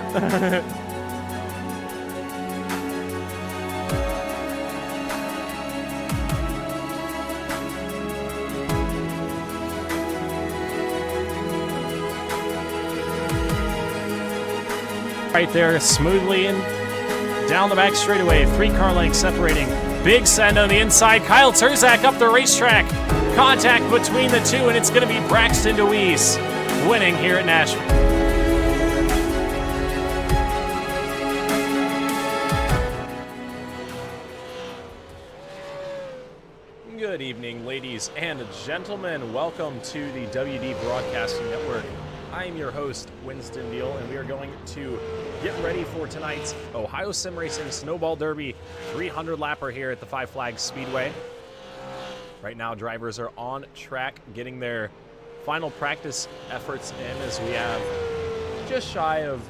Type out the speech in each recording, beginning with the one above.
that. Right there, smoothly and down the back straightaway. 3 car lengths separating. Big send on the inside. Kyle Terzak up the racetrack. Contact between the two, and it's going to be Braxton DeWeese winning here at Nashville. Good evening, ladies and gentlemen. Welcome to the WD Broadcasting Network. I'm your host, Winston Deal, and we are going to get ready for tonight's Ohio Sim Racing Snowball Derby 300 lapper here at the Five Flags Speedway. Right now, drivers are on track getting their final practice efforts in as we have just shy of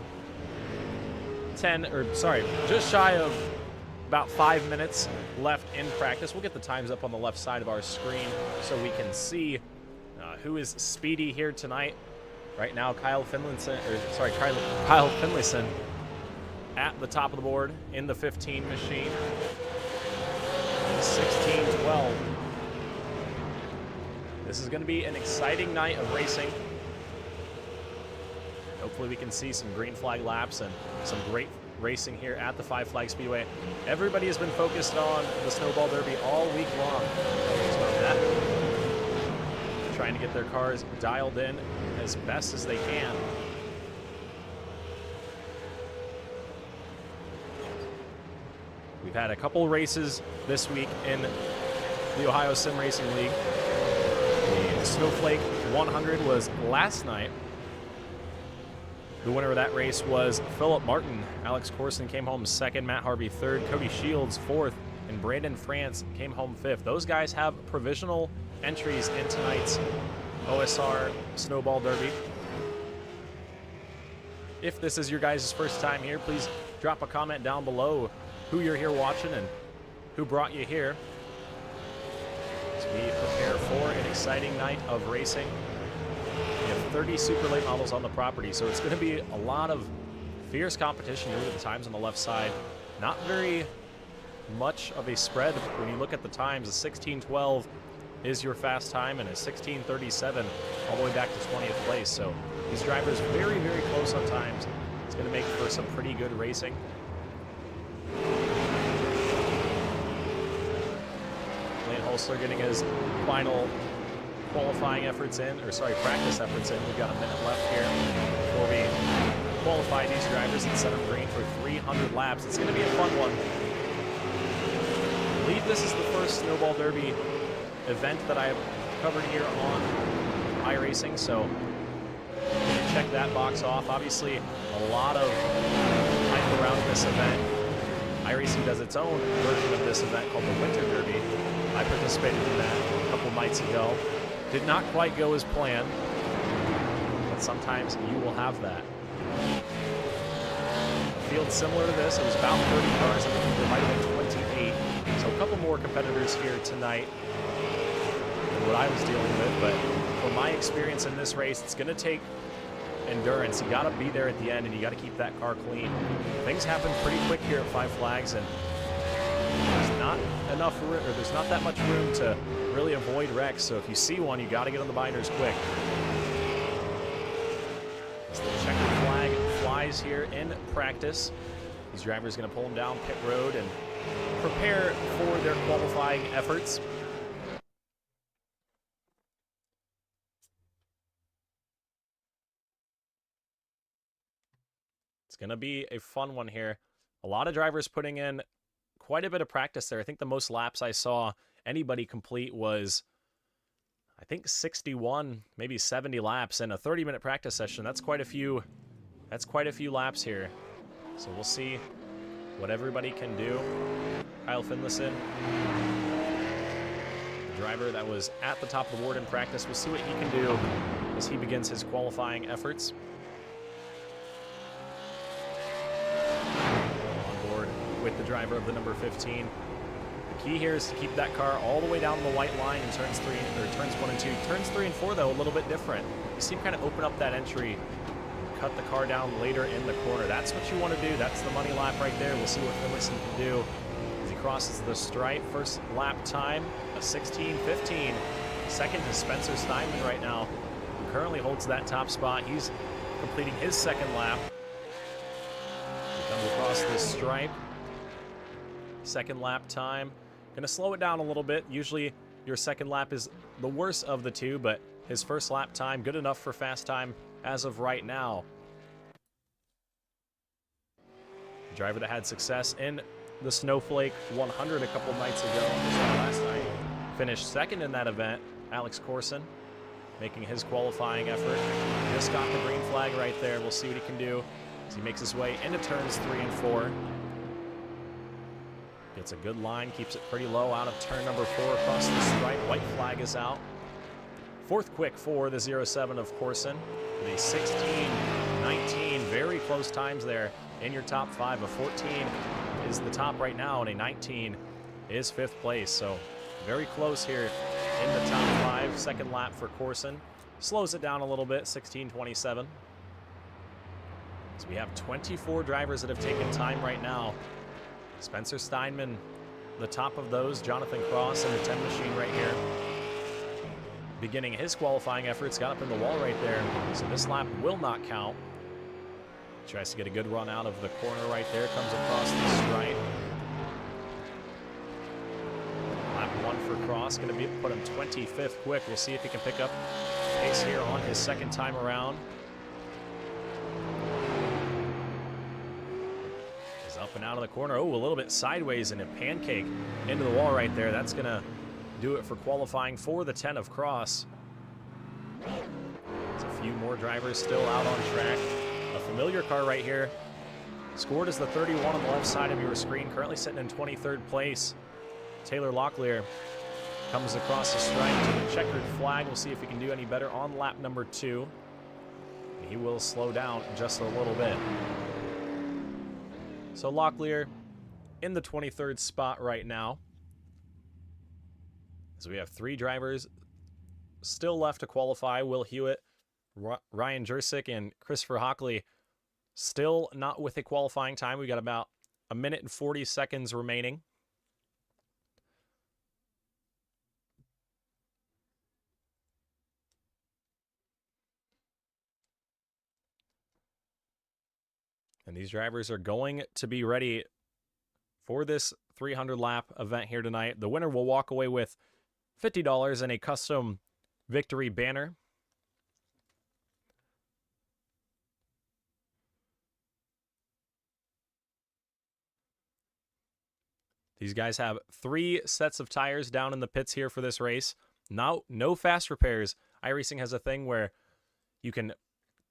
about 5 minutes left in practice. We'll get the times up on the left side of our screen so we can see who is speedy here tonight. Right now, Kyle Finlayson at the top of the board in the 15 machine. 16-12. This is going to be an exciting night of racing. Hopefully we can see some green flag laps and some great racing here at the Five Flag Speedway. Everybody has been focused on the Snowball Derby all week long. Trying to get their cars dialed in as best as they can. We've had a couple races this week in the Ohio Sim Racing League. The Snowflake 100 was last night. The winner of that race was Philip Martin. Alex Corson came home second, Matt Harvey third, Cody Shields fourth, and Brandon France came home fifth. Those guys have provisional entries in tonight's OSR Snowball Derby. If this is your guys' first time here, please drop a comment down below who you're here watching and who brought you here as we prepare for an exciting night of racing. We have 30 super late models on the property, so it's going to be a lot of fierce competition. You look at the times on the left side. Not very much of a spread when you look at the times. A 16:12 is your fast time, and a 16:37 all the way back to 20th place. So these drivers very, very close on times. It's going to make for some pretty good racing. Lane Holsler getting his final qualifying efforts in, practice efforts in. We've got a minute left here before we qualify these drivers and set up green for 300 laps. It's going to be a fun one. I believe this is the first Snowball Derby event that I have covered here on iRacing, so check that box off. Obviously, a lot of hype around this event. iRacing does its own version of this event called the Winter Derby. I participated in that a couple nights ago. Did not quite go as planned, but sometimes you will have that. A field similar to this, it was about 30 cars. I think there might have been 28. So a couple more competitors here tonight than what I was dealing with, but from my experience in this race, it's going to take endurance. You got to be there at the end, and you got to keep that car clean. Things happen pretty quick here at Five Flags, and there's not enough room, or there's not that much room to really avoid wrecks. So if you see one, you got to get on the binders quick. As the checkered flag flies here in practice, these drivers are going to pull them down pit road and prepare for their qualifying efforts. It's going to be a fun one here. A lot of drivers putting in quite a bit of practice there. I think the most laps I saw anybody complete was, I think, 61, maybe 70 laps in a 30-minute practice session. That's quite a few laps here. So we'll see what everybody can do. Kyle Finlayson, the driver that was at the top of the board in practice, we'll see what he can do as he begins his qualifying efforts. On board with the driver of the number 15. The key here is to keep that car all the way down the white line in turns 1 and 2. Turns 3 and 4, though, a little bit different. You see him kind of open up that entry cut the car down later in the corner. That's what you want to do. That's the money lap right there. We'll see what Finlayson can do as he crosses the stripe. First lap time, a 16:15. Second to Spencer Steinman right now, who currently holds that top spot. He's completing his second lap. He comes across the stripe. Second lap time. Going to slow it down a little bit. Usually your second lap is the worst of the two, but his first lap time, good enough for fast time as of right now. The driver that had success in the Snowflake 100 a couple nights ago, last night, finished second in that event. Alex Corson making his qualifying effort. Just got the green flag right there. We'll see what he can do as he makes his way into turns 3 and 4. Gets a good line, keeps it pretty low out of turn number 4 across the stripe. White flag is out. Fourth quick for the 07 of Corson. The 16-19, very close times there in your top 5. A 14 is the top right now, and a 19 is 5th place. So very close here in the top 5. Second lap for Corson. Slows it down a little bit, 16:27. So we have 24 drivers that have taken time right now. Spencer Steinman, the top of those. Jonathan Cross in the 10 machine right here. Beginning his qualifying efforts, got up in the wall right there. So this lap will not count. Tries to get a good run out of the corner right there. Comes across the stripe. Lap 1 for Cross, going to put him 25th quick. We'll see if he can pick up pace here on his second time around. Is up and out of the corner. Oh, a little bit sideways and a pancake into the wall right there. That's going to do it for qualifying for the 10 of Cross. There's a few more drivers still out on track. A familiar car right here. Scored as the 31 on the left side of your screen. Currently sitting in 23rd place. Taylor Locklear comes across the stripe to the checkered flag. We'll see if he can do any better on lap number 2. He will slow down just a little bit. So Locklear in the 23rd spot right now. So we have 3 drivers still left to qualify. Will Hewitt, Ryan Jersick, and Christopher Hockley still not with a qualifying time. We got about a minute and 40 seconds remaining. And these drivers are going to be ready for this 300 lap event here tonight. The winner will walk away with $50 and a custom victory banner. These guys have 3 sets of tires down in the pits here for this race. No fast repairs. iRacing has a thing where you can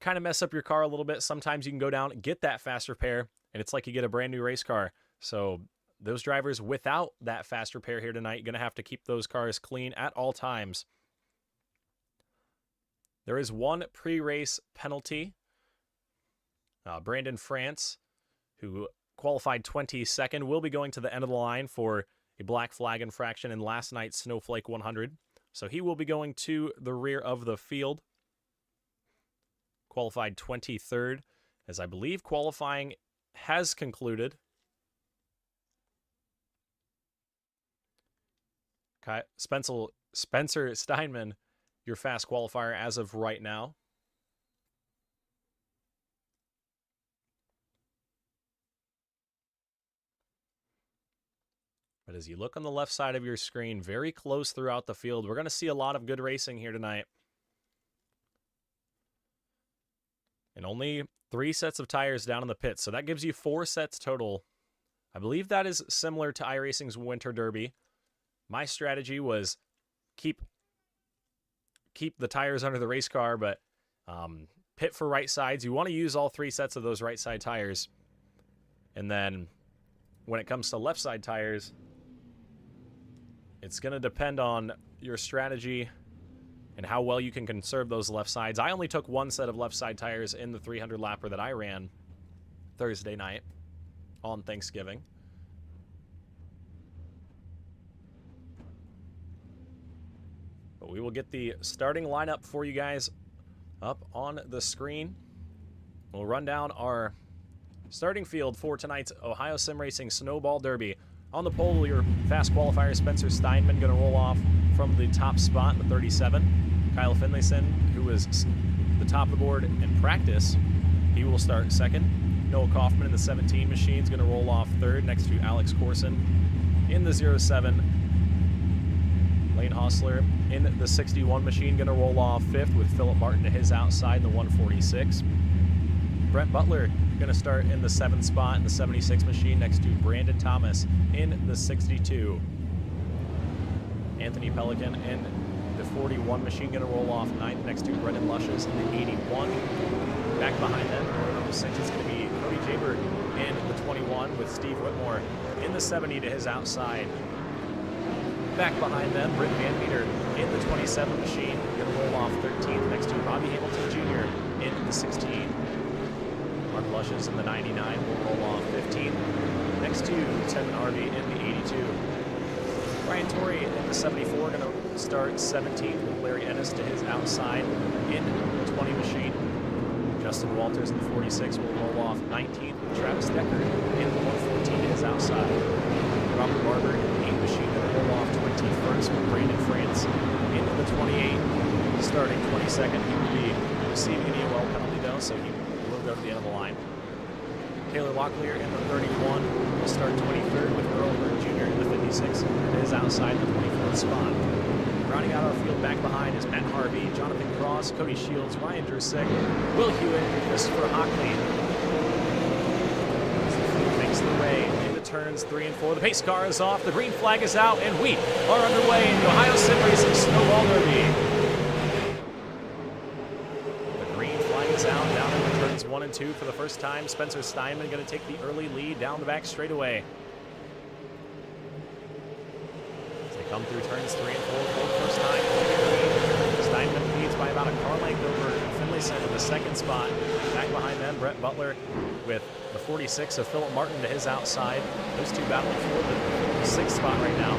kind of mess up your car a little bit. Sometimes you can go down and get that fast repair, and it's like you get a brand new race car. So those drivers without that fast repair here tonight, going to have to keep those cars clean at all times. There is one pre-race penalty. Brandon France, who qualified 22nd, will be going to the end of the line for a black flag infraction in last night's Snowflake 100. So he will be going to the rear of the field. Qualified 23rd, as I believe qualifying has concluded. Spencer Steinman, your fast qualifier as of right now. But as you look on the left side of your screen, very close throughout the field, we're going to see a lot of good racing here tonight. And only 3 sets of tires down in the pits, so that gives you 4 sets total. I believe that is similar to iRacing's Winter Derby. My strategy was keep the tires under the race car, but pit for right sides. You want to use all 3 sets of those right side tires. And then when it comes to left side tires, it's going to depend on your strategy and how well you can conserve those left sides. I only took 1 set of left side tires in the 300 lapper that I ran Thursday night on Thanksgiving. We will get the starting lineup for you guys up on the screen. We'll run down our starting field for tonight's Ohio Sim Racing Snowball Derby. On the pole, your fast qualifier Spencer Steinman going to roll off from the top spot in the 37. Kyle Finlayson, who was the top of the board in practice, he will start second. Noah Kaufman in the 17 machine is going to roll off third next to Alex Corson in the 07. Lane Hostler in the 61 machine going to roll off fifth with Philip Martin to his outside in the 146. Brent Butler going to start in the 7th spot in the 76 machine next to Brandon Thomas in the 62. Anthony Pelican in the 41 machine going to roll off 9th next to Brendan Lushes in the 81. Back behind them, number 6 is going to be Cody Jaber in the 21 with Steve Whitmore in the 70 to his outside. Back behind them, Britt Van Meter in the 27 machine going to roll off 13th next to Bobby Hamilton Jr. in the 16. Mark Lushes in the 99 will roll off 15th next to Tevin Harvey in the 82. Ryan Torrey in the 74 going to start 17th with Larry Ennis to his outside in the 20 machine. Justin Walters in the 46 will roll off 19th with Travis Decker in the 114 to his outside. Robert Barber in the 8 machine going to roll off 21st with Brandon France into the 28. Starting 22nd, he will be receiving an EOL penalty though, so he will go to the end of the line. Taylor Locklear in the 31 will start 23rd with Earl Bird Jr. in the 56 to his outside the 24th spot. Rounding out our field back behind is Matt Harvey, Jonathan Cross, Cody Shields, Ryan Drusik, Will Hewitt, Christopher Hockley. As the field makes the way into turns 3 and 4. The pace car is off, the green flag is out, and we are underway in the Ohio Sim Racing Snowball Derby. The green flag is out, down in turns 1 and 2 for the first time. Spencer Steinman going to take the early lead down the back straightaway. Come through turns 3 and 4 for the first time. Steinman leads by about a car length over Finlayson in the 2nd spot. Back behind them, Brett Butler with the 46 of Philip Martin to his outside. Those two battling for the 6th spot right now.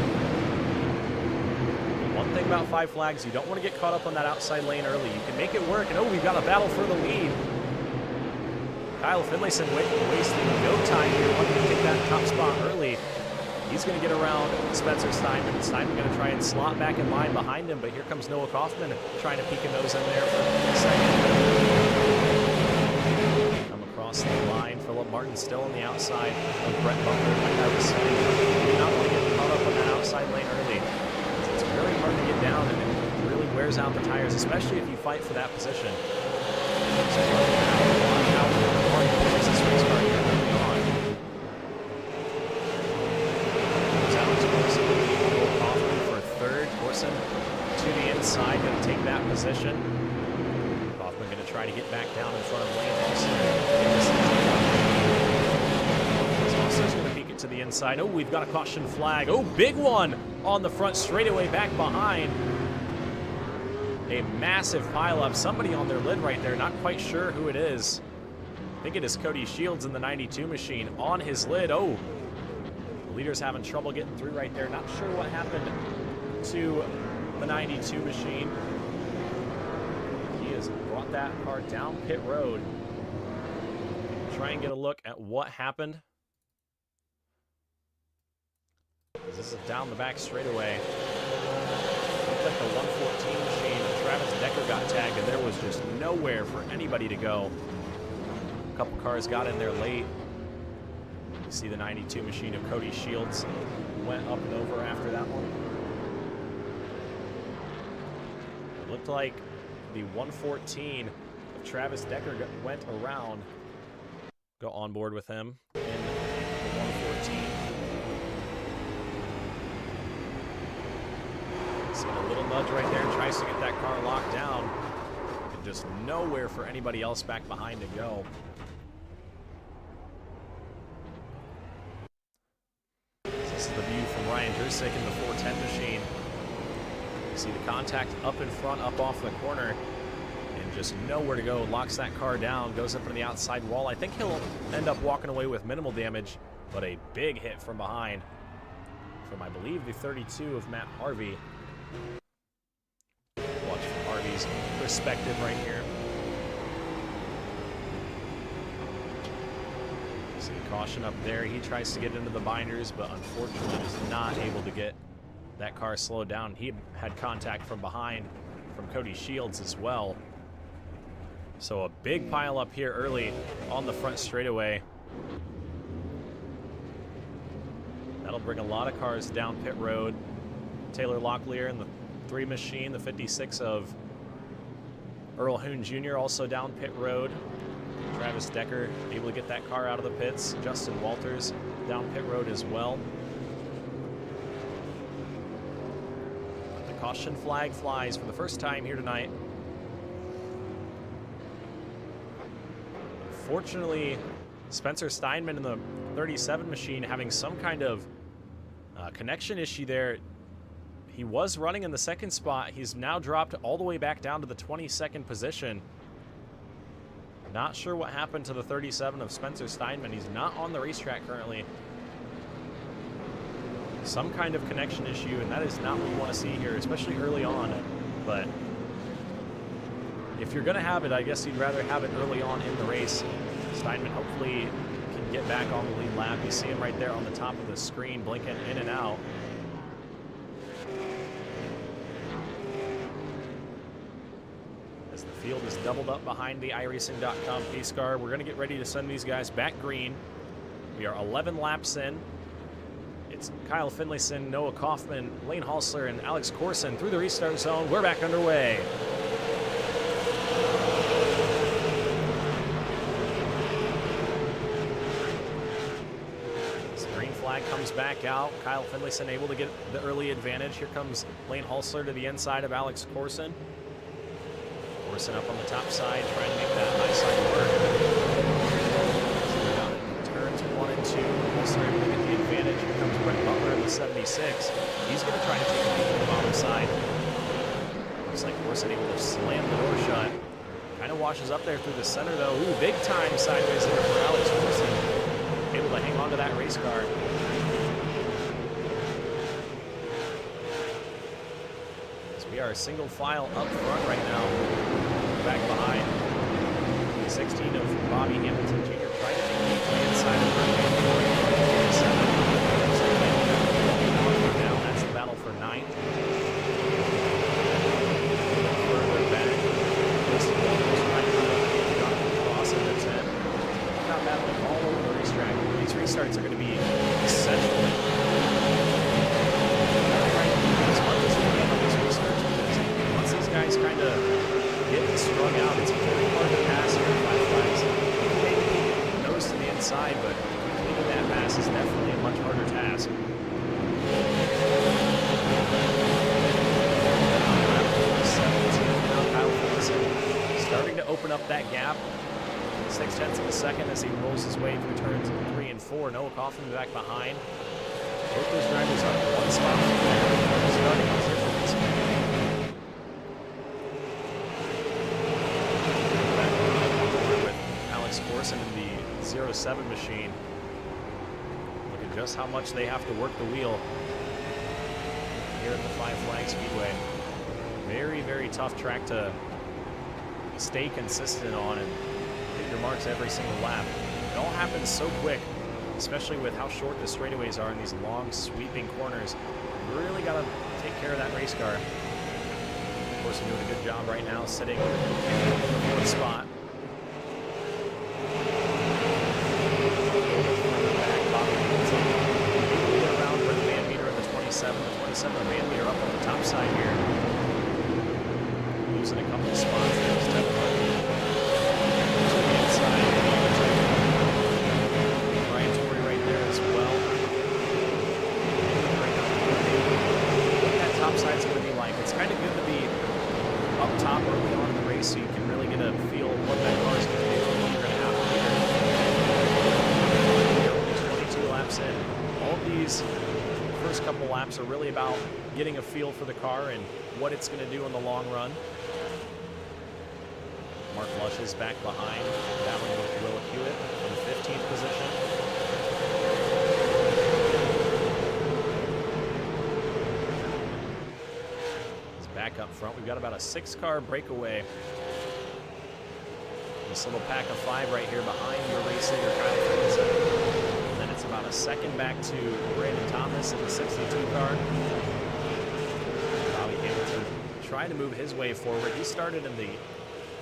One thing about 5 flags, you don't want to get caught up on that outside lane early. You can make it work, and we've got a battle for the lead. Kyle Finlayson wasting no time here, wanting to take that top spot early. He's going to get around Spencer Steinman. Steinman going to try and slot back in line behind him, but here comes Noah Kaufman trying to peek a nose in there for a second. Come across the line. Philip Martin still on the outside of Brett Butler. Like I was saying, you not want to get caught up on that outside lane early. It's very hard to get down, and it really wears out the tires, especially if you fight for that position. So watch out for hard to finish this race car here early on. For third, Corson to the inside, going to take that position. Kaufman going to try to get back down in front of Lane Hostler. Hostler's going to peek it to the inside. Oh, we've got a caution flag. Oh, big one on the front straightaway back behind. A massive pileup. Somebody on their lid right there. Not quite sure who it is. I think it is Cody Shields in the 92 machine on his lid. Oh. Leader's having trouble getting through right there. Not sure what happened to the 92 machine. He has brought that car down pit road. Try and get a look at what happened. This is down the back straightaway. Looked like the 114 machine. Travis Decker got tagged, and there was just nowhere for anybody to go. A couple cars got in there late. You see the 92 machine of Cody Shields went up and over after that one. It looked like the 114 of Travis Decker went around. Go on board with him in the 114. See a little nudge right there, tries to get that car locked down. And just nowhere for anybody else back behind to go. This is the view from Ryan Drusik in the 410 machine. You see the contact up in front, up off the corner, and just nowhere to go. Locks that car down, goes up into the outside wall. I think he'll end up walking away with minimal damage, but a big hit from behind from, I believe, the 32 of Matt Harvey. Watch from Harvey's perspective right here. See caution up there. He tries to get into the binders, but unfortunately is not able to get that car slowed down. He had contact from behind from Cody Shields as well. So a big pile up here early on the front straightaway. That'll bring a lot of cars down pit road. Taylor Locklear in the 3 machine, the 56 of Earl Hoon Jr. also down pit road. Travis Decker able to get that car out of the pits. Justin Walters down pit road as well. But the caution flag flies for the first time here tonight. Fortunately, Spencer Steinman in the 37 machine having some kind of connection issue there. He was running in the 2nd spot. He's now dropped all the way back down to the 22nd position. Not sure what happened to the 37 of Spencer Steinman. He's not on the racetrack currently. Some kind of connection issue, and that is not what you want to see here, especially early on. But if you're going to have it, I guess you'd rather have it early on in the race. Steinman hopefully can get back on the lead lap. You see him right there on the top of the screen blinking in and out. As the field is doubled up behind the iRacing.com pace car, we're going to get ready to send these guys back green. We are 11 laps in. It's Kyle Finlayson, Noah Kaufman, Lane Halsler, and Alex Corson through the restart zone. We're back underway. Comes back out. Kyle Finlayson able to get the early advantage. Here comes Lane Halsler to the inside of Alex Corson. Corson up on the top side, trying to make that high side work. Turns 1 and 2. Halsler able to get the advantage. Here comes Brett Butler in the 76. He's going to try to take the lead from the bottom side. Looks like Corson able to slam the door shut. Kind of washes up there through the center though. Ooh, big time sideways there for Alex Corson. Able to hang on to that race car. We are single file up front right now. Back behind. 16 of Bobby Hamilton Jr. trying to take the inside of now. That's the battle for 9th. Further back. Cross in the 10. Not battling all over the racetrack. These restarts are going to be essential. Guys kind of get strung out. It's very hard to pass here at 5 flags. Maybe nose to the inside, but completing that pass is definitely a much harder task. Now Kyle Finlayson starting to open up that gap. 0.6 of a second as he rolls his way through turns 3 and 4. Noah Kaufman back behind. Both those drivers are 1 spot from there. Starting on 0. Corson in the 07 machine. Look at just how much they have to work the wheel here at the 5 Flag Speedway. Very, very tough track to stay consistent on and hit your marks every single lap. It all happens so quick, especially with how short the straightaways are in these long sweeping corners. You really got to take care of that race car. Corson doing a good job right now, sitting in the 4th spot. The 27 man meter up on the top side here. Losing a couple of spots there. To the inside. Brian Torrey right there as well. What that top side's going to be like. It's kind of good to be up top early on in the race so you can really get a feel of what that car is going to do and what you're going to have later. 22 laps in. All of these first couple laps are really about getting a feel for the car and what it's going to do in the long run. Mark Lush is back behind, battling with Will Hewitt in the 15th position. He's back up front. We've got about a 6-car breakaway. The Just a little pack of 5 right here behind your race leader, Kyle Ferguson. And then it's about a second back to Brandon Thomas in the 62 car. Bobby Hamilton trying to move his way forward. He started in the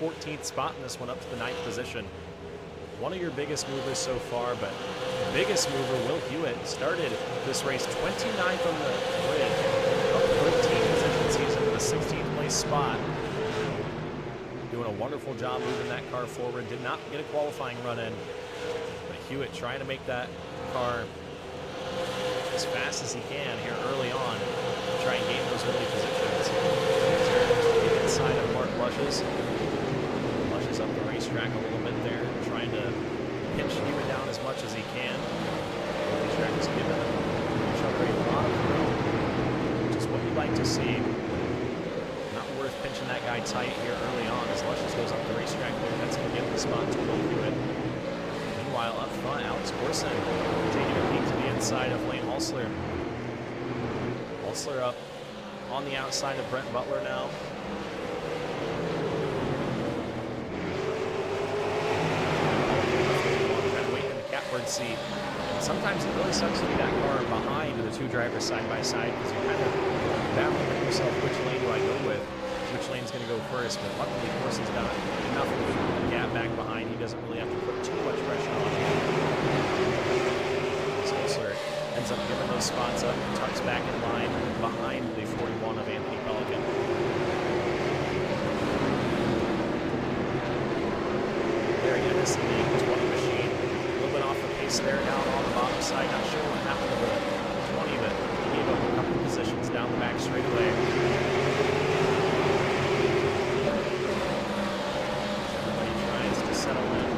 14th spot in this one, up to the 9th position. One of your biggest movers so far, but the biggest mover, Will Hewitt, started this race 29th on the grid, up 13 positions. He's in the 16th place spot. Doing a wonderful job moving that car forward. Did not get a qualifying run in, but Hewitt trying to make that car as fast as he can here early on to try and gain those early positions. Inside of Mark Lushes. Lushes up the racetrack a little bit there, trying to pinch Hewitt down as much as he can. The racetrack is giving each other a lot of room, which is what you like to see. Not worth pinching that guy tight here early on as Lushes goes up the racetrack there. That's going to give the spot to Will Hewitt. Meanwhile, up front, Alex Corson taking a peek to the inside of Lane Hulsler. Hulsler up on the outside of Brent Butler now. Trying to wait in the catbird seat. And sometimes it really sucks to be that car behind the two drivers side by side because you're kind of battling with yourself, which lane do I go with? Which lane's going to go first? But luckily, Corson's got enough of a gap back behind. He doesn't really have to put too much pressure on him. Hulsler ends up giving those spots up, tucks back in line behind the 41 of Anthony Pelican. There he is, the 20 machine. A little bit off the pace there down on the bottom side. Not sure what happened to the 20, but he gave up a couple positions down the back straightaway. Everybody tries to settle in.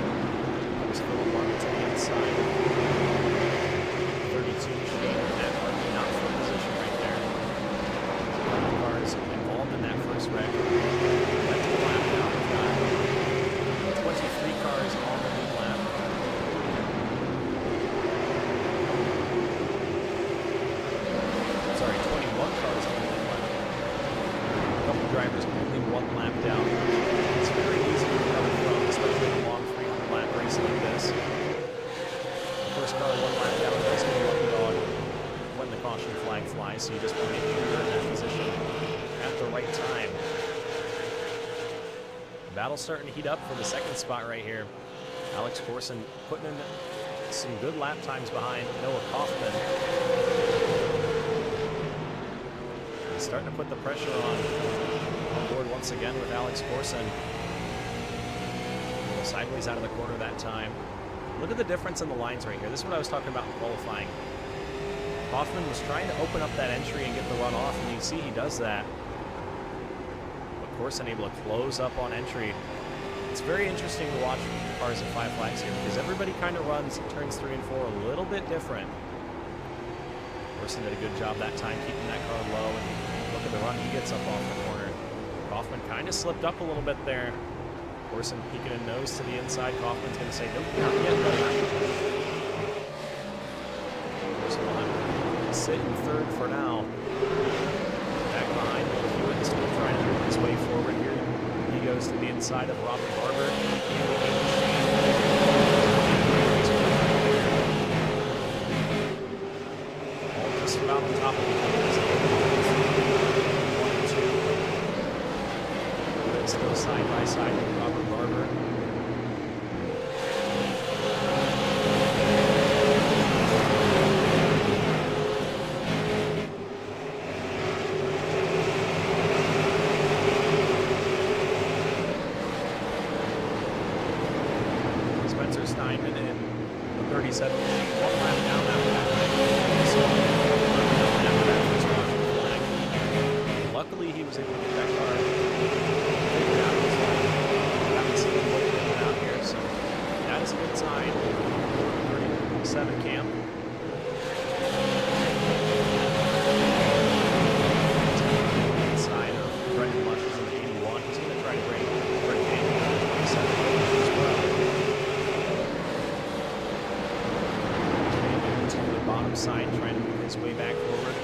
There's Philip Martin to the inside. 32 machine, that marking not for position right there. Cars involved in that first wreck. That's the lap now. We've got 23 cars on the lead lap. Sorry, 21 cars on the lead lap. A couple drivers only 1 lap down. It's very easy to recover from, especially in a long 300 lap race like this. First car 1 lap down, that's going to be lucky dog when the caution flag flies, so you just want to make sure you're in that position at the right time. The battle's starting to heat up for the second spot right here. Alex Corson putting in some good lap times behind Noah Kaufman. He's starting to put the pressure on board once again with Alex Corson. A little sideways out of the corner that time. Look at the difference in the lines right here. This is what I was talking about in qualifying. Hoffman was trying to open up that entry and get the run off, and you see he does that. But Corson able to close up on entry. It's very interesting to watch cars at 5 flags here because everybody kind of runs turns 3 and 4 a little bit different. Corson did a good job that time keeping that car low, and look at the run he gets up off the corner. Kaufman kind of slipped up a little bit there. Corson peeking a nose to the inside. Kaufman's going to say, nope, not yet, buddy. Corson will have to sit in third for now. Back behind Hewitt, still trying to move his way forward here. He goes to the inside of Robert Barber. All just about on top of each other. 1 and 2. Still side by side with Robert Barber. Spencer Steinman in the 37 1 lap down after that. So, after that first caution flag. Luckily, he was able to get that car figured out. Haven't seen him looking out here, so that is a good sign. 37 Cam. Inside of Brendan Lushes in the 81. He's going to try to bring Brett Daniel to the 27 as well. To the bottom side, trying to move his way back forward.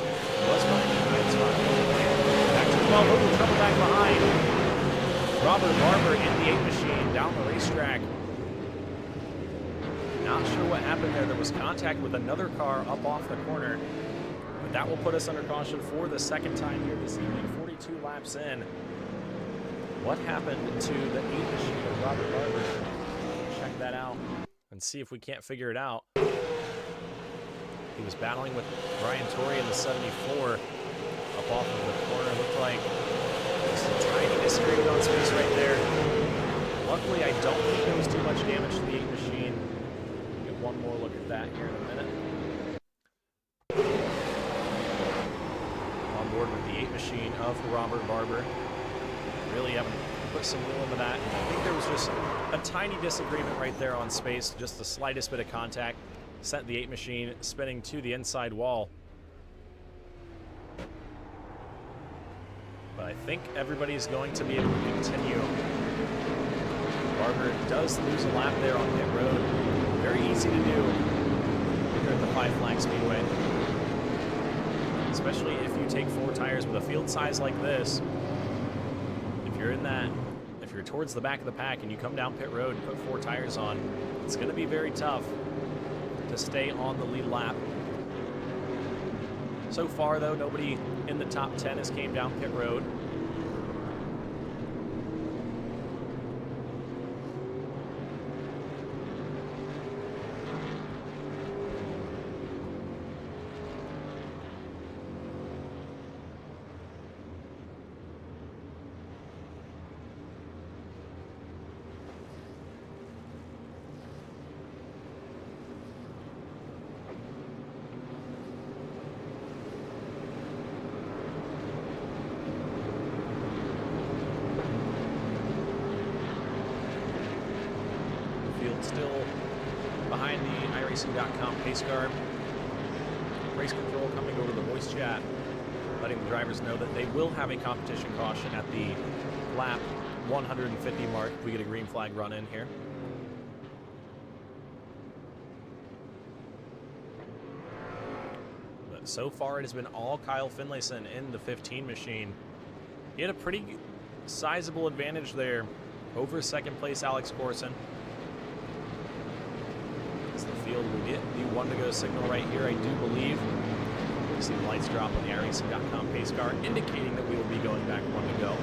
Was running in the right spot. Back to the 12, trouble back behind. Robert Barber in the 8 machine down down the racetrack. Not sure what happened there. There was contact with another car up off the corner. But that will put us under caution for the second time here this evening, 42 laps in. What happened to the 8 machine of Robert Barber? Check that out and see if we can't figure it out. He was battling with Brian Torrey in the 74 up off of the corner. Looked like just a tiny disagreement on space right there. Luckily, I don't think there was too much damage to the 8 machine. We'll get one more look at that here in a minute. On board with the 8 machine of Robert Barber. Really haven't put some wheel into that. I think there was just a tiny disagreement right there on space, just the slightest bit of contact. Sent the 8 machine spinning to the inside wall. But I think everybody's going to be able to continue. Barber does lose a lap there on pit road. Very easy to do here at the Five Flag Speedway. Especially if you take 4 tires with a field size like this. If you're in that, if you're towards the back of the pack and you come down pit road and put 4 tires on, it's going to be very tough to stay on the lead lap. So far, though, nobody in the top 10 has came down pit road. Still behind the iRacing.com pace car. Race control coming over the voice chat, letting the drivers know that they will have a competition caution at the lap 150 mark if we get a green flag run in here. But so far it has been all Kyle Finlayson in the 15 machine. He had a pretty sizable advantage there over second place Alex Corson. Field will get the 1 to go signal right here, I do believe. You see the lights drop on the iRacing.com pace car, indicating that we will be going back 1 to go.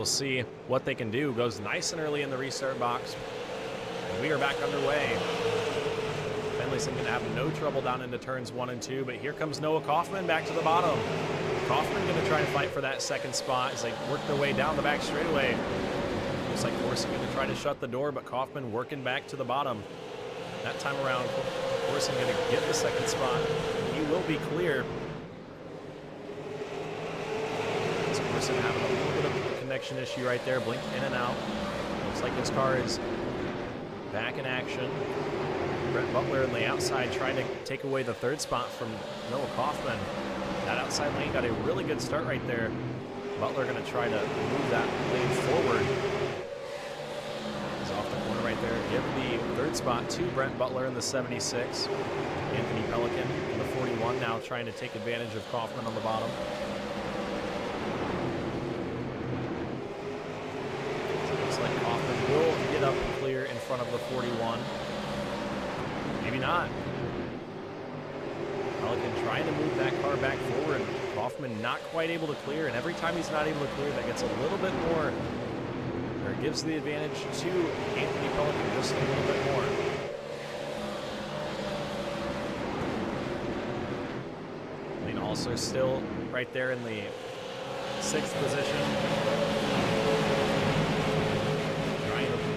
See what they can do. Goes nice and early in the restart box. And we are back underway. Finlayson going to have no trouble down into turns 1 and 2, but here comes Noah Kaufman back to the bottom. Kaufman going to try to fight for that second spot as they work their way down the back straightaway. Looks like Corson going to try to shut the door, but Kaufman working back to the bottom. That time around, Corson going to get the second spot. He will be clear. Corson having a little bit of connection issue right there, blink in and out. Looks like his car is back in action. Brett Butler in the outside trying to take away the 3rd spot from Noah Kaufman. That outside lane got a really good start right there. Butler going to try to move that lane forward. He's off the corner right there. Give the 3rd spot to Brent Butler in the 76. Anthony Pelican in the 41 now trying to take advantage of Kaufman on the bottom. Will get up and clear in front of the 41. Maybe not. Pelican trying to move that car back forward. Kaufman not quite able to clear, and every time he's not able to clear, that gets a little bit more, or gives the advantage to Anthony Pelican just a little bit more. Lane also still right there in the 6th position.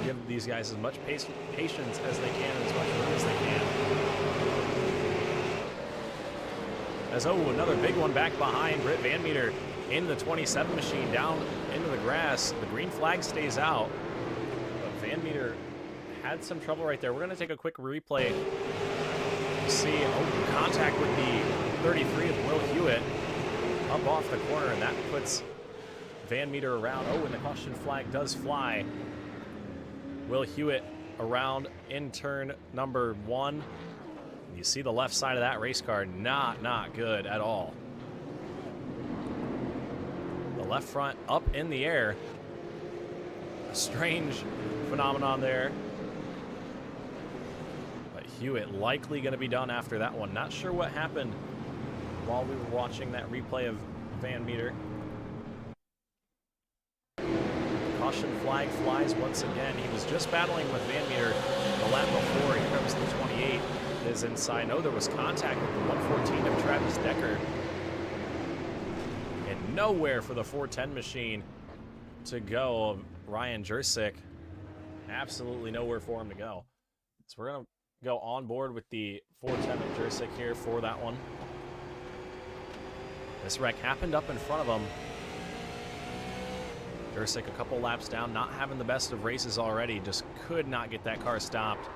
Give these guys as much patience as they can, and as much room as they can. As another big one back behind. Britt Van Meter in the 27 machine down into the grass. The green flag stays out, but Van Meter had some trouble right there. We're going to take a quick replay see, contact with the 33 of Will Hewitt up off the corner, and that puts Van Meter around. And the caution flag does fly. Will Hewitt around in turn number 1. You see the left side of that race car, not good at all. The left front up in the air. A strange phenomenon there. But Hewitt likely going to be done after that one. Not sure what happened while we were watching that replay of Van Meter. Caution flag flies once again. He was just battling with Van Meter the lap before. Here comes the 28. Is inside. No, there was contact with the 114 of Travis Decker. And nowhere for the 410 machine to go. Ryan Jurczyk. Absolutely nowhere for him to go. So we're going to go on board with the 410 of Jurczyk here for that one. This wreck happened up in front of him. Jurczyk a couple laps down, not having the best of races already. Just could not get that car stopped.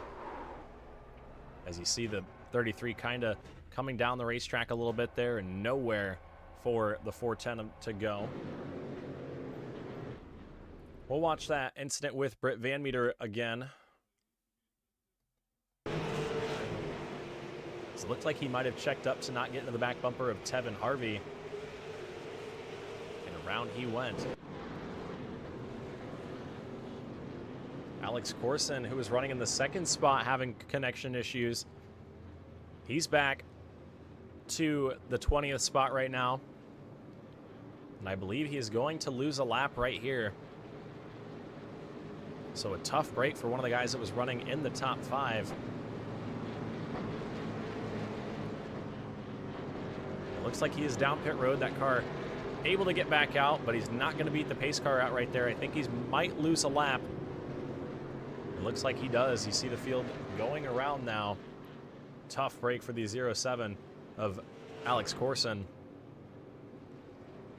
As you see the 33 kind of coming down the racetrack a little bit there, and nowhere for the 410 to go. We'll watch that incident with Britt Van Meter again. So it looked like he might have checked up to not get into the back bumper of Tevin Harvey. And around he went. Alex Corson, who was running in the second spot, having connection issues. He's back to the 20th spot right now. And I believe he is going to lose a lap right here. So a tough break for one of the guys that was running in the top 5. It looks like he is down pit road. That car able to get back out, but he's not going to beat the pace car out right there. I think he might lose a lap. Looks like he does. You see the field going around now. Tough break for the 07 of Alex Corson.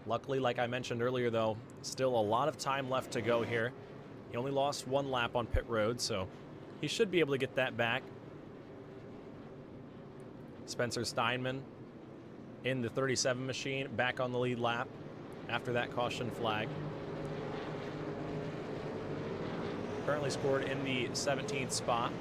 Luckily, like I mentioned earlier, though, still a lot of time left to go here. He only lost 1 lap on pit road, so he should be able to get that back. Spencer Steinman in the 37 machine, back on the lead lap after that caution flag. Currently scored in the 17th spot.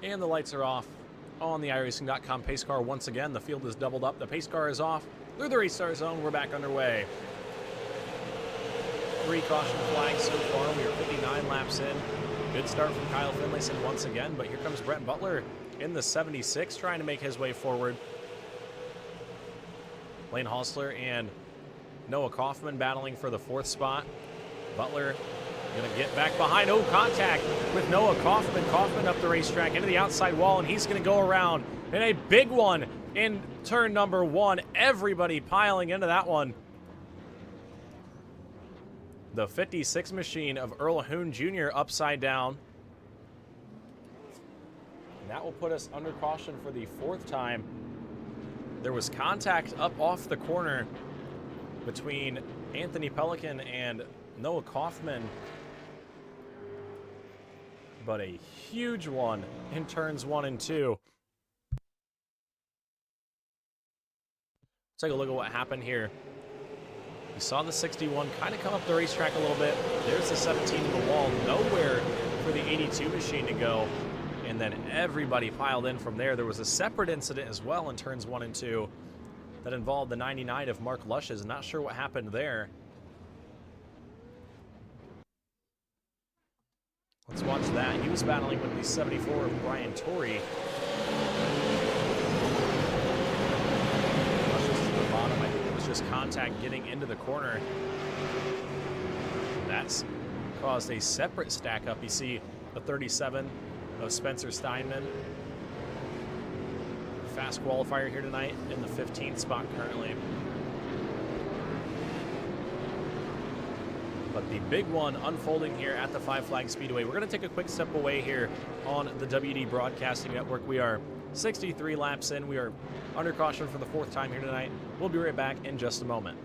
And the lights are off on the iRacing.com pace car once again. The field is doubled up. The pace car is off. Through the restart zone, we're back underway. 3 caution flags so far. We are 59 laps in. Good start from Kyle Finlayson once again, but here comes Brent Butler in the 76 trying to make his way forward. Lane Hostler and Noah Kaufman battling for the 4th spot. Butler going to get back behind. Contact with Noah Kaufman. Kaufman up the racetrack into the outside wall, and he's going to go around in a big one in turn number 1. Everybody piling into that one. The 56 machine of Earl Hoon Jr. upside down. And that will put us under caution for the 4th time. There was contact up off the corner between Anthony Pelican and Noah Kaufman. But a huge one in turns 1 and 2. Take a look at what happened here. We saw the 61 kind of come up the racetrack a little bit. There's the 17 in the wall. Nowhere for the 82 machine to go. And then everybody piled in from there. There was a separate incident as well in turns 1 and 2 that involved the 99 of Mark Lushes. Not sure what happened there. Let's watch that. He was battling with the 74 of Brian Torrey. Just contact getting into the corner. That's caused a separate stack up. You see the 37 of Spencer Steinman. Fast qualifier here tonight in the 15th spot currently. But the big one unfolding here at the Five Flag Speedway. We're going to take a quick step away here on the WD Broadcasting Network. We are 63 laps in. We are under caution for the 4th time here tonight. We'll be right back in just a moment.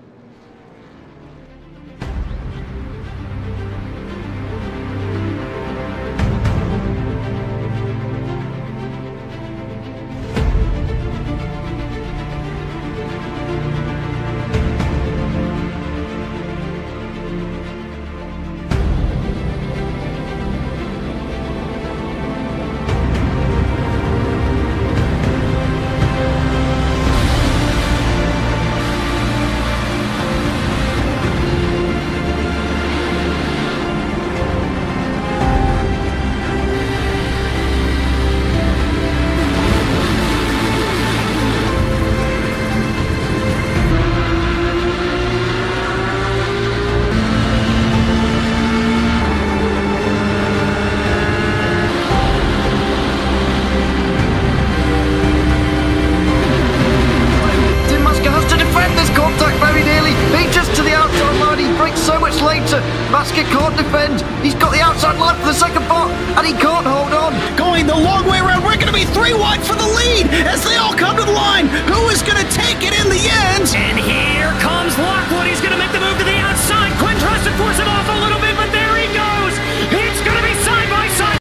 He's got the outside line for the second part, and he can't hold on. Going the long way around, we're going to be 3 wide for the lead as they all come to the line. Who is going to take it in the end? And here comes Lockwood. He's going to make the move to the outside. Quinn tries to force him off a little bit, but there he goes. It's going to be side by side.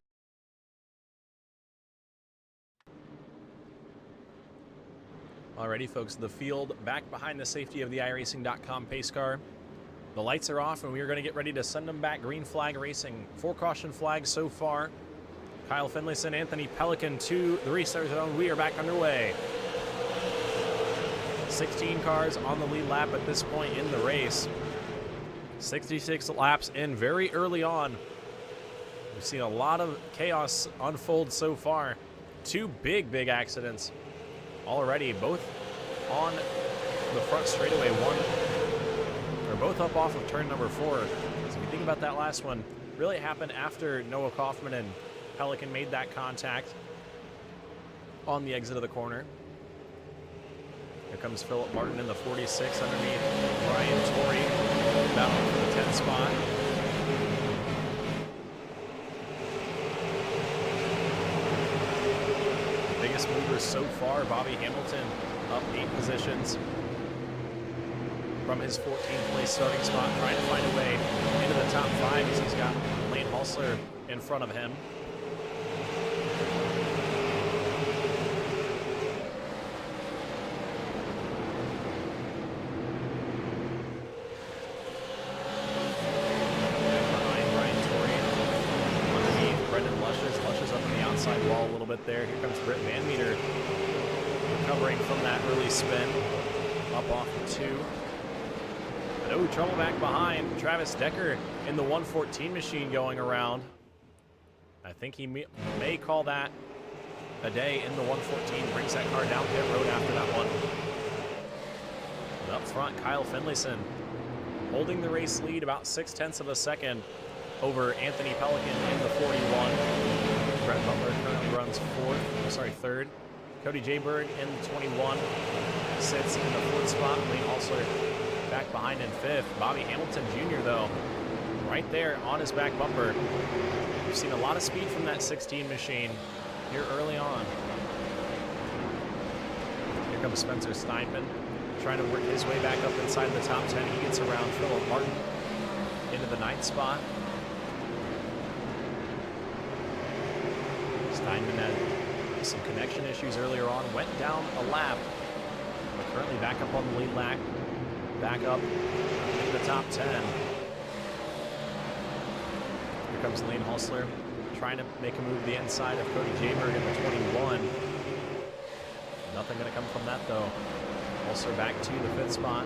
Alrighty, folks, the field back behind the safety of the iRacing.com pace car. The lights are off, and we are going to get ready to send them back. Green flag racing. 4 caution flags so far. Kyle Finlayson, Anthony Pelican to the restart zone. We are back underway. 16 cars on the lead lap at this point in the race. 66 laps in very early on. We've seen a lot of chaos unfold so far. 2 big accidents already, both on the front straightaway. They're both up off of turn number 4. So if you think about that last one, really happened after Noah Kaufman and Pelican made that contact on the exit of the corner. Here comes Philip Martin in the 46 underneath Brian Torrey, battling for the 10th spot. The biggest movers so far, Bobby Hamilton up 8 positions from his 14th place starting spot, trying to find a way into the top 5 as he's got Lane Halsler in front of him. Behind Brian Torrey, underneath Brendan Lushes up on the outside wall a little bit there. Here comes Britt Van Meter recovering from that early spin, up off of 2. No trouble back behind. Travis Decker in the 114 machine going around. I think he may call that a day in the 114. Brings that car down pit road after that one. But up front, Kyle Finlayson holding the race lead about 0.6 of a second over Anthony Pelican in the 41. Brett Butler currently runs 3rd. Cody Jayberg in the 21 sits in the 4th spot. Lane Halsler back behind in 5th. Bobby Hamilton Jr., though, right there on his back bumper. We've seen a lot of speed from that 16 machine here early on. Here comes Spencer Steinman, trying to work his way back up inside the top 10. He gets around Philip Martin into the 9th spot. Steinman had some connection issues earlier on, went down a lap, but currently back up on the lead lap. Back up in the top 10. Here comes Lane Halsler trying to make a move to the inside of Cody Jayberg in the 21. Nothing going to come from that, though. Halsler back to the 5th spot.